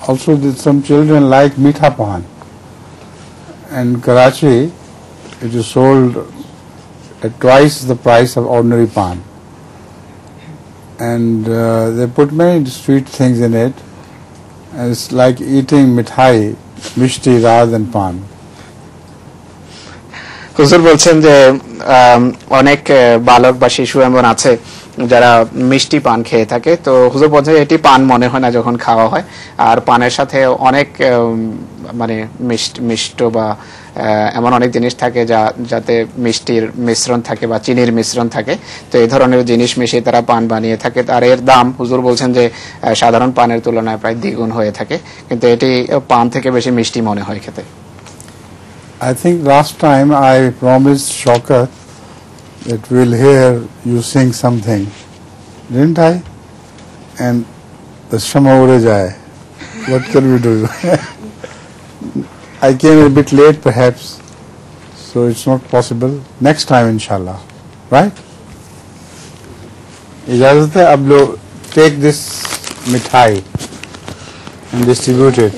B: Also, some children like mitha pan. In Karachi, it is sold at twice the price of ordinary pan. And they put many sweet things in it. And it's like eating mithai, mishti rather than pan.
C: হুজুর বলছেন যে অনেক বালক বা শিশু এমন আছে যারা মিষ্টি পান খেয়ে থাকে। তো হুজুর বলছেন এটি পান মনে হয় না যখন খাওয়া হয়, আর পানের সাথে অনেক মানে মিষ্ট বা এমন অনেক জিনিস থাকে যাতে মিষ্টির মিশ্রণ থাকে বা চিনির মিশ্রণ থাকে। তো এই ধরনের জিনিস মিশিয়ে তারা পান বানিয়ে থাকে, আর এর দাম হুজুর বলছেন যে সাধারণ পানের তুলনায় প্রায় দ্বিগুণ হয়ে থাকে, কিন্তু এটি পান থেকে বেশি মিষ্টি মনে হয় খেতে।
B: I think last time I promised Shaukat that we'll hear you sing something, didn't I? And the Shama ure jaye. What can we do? I came a bit late perhaps, so it's not possible. Next time inshallah, right? Ijazat hai, ab lo take this mithai and distribute it.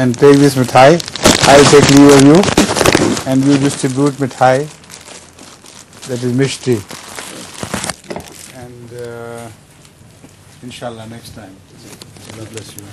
B: And take this mithai. I'll take leave of you, and you distribute mithai, that is mishti. And inshallah next time. God bless you.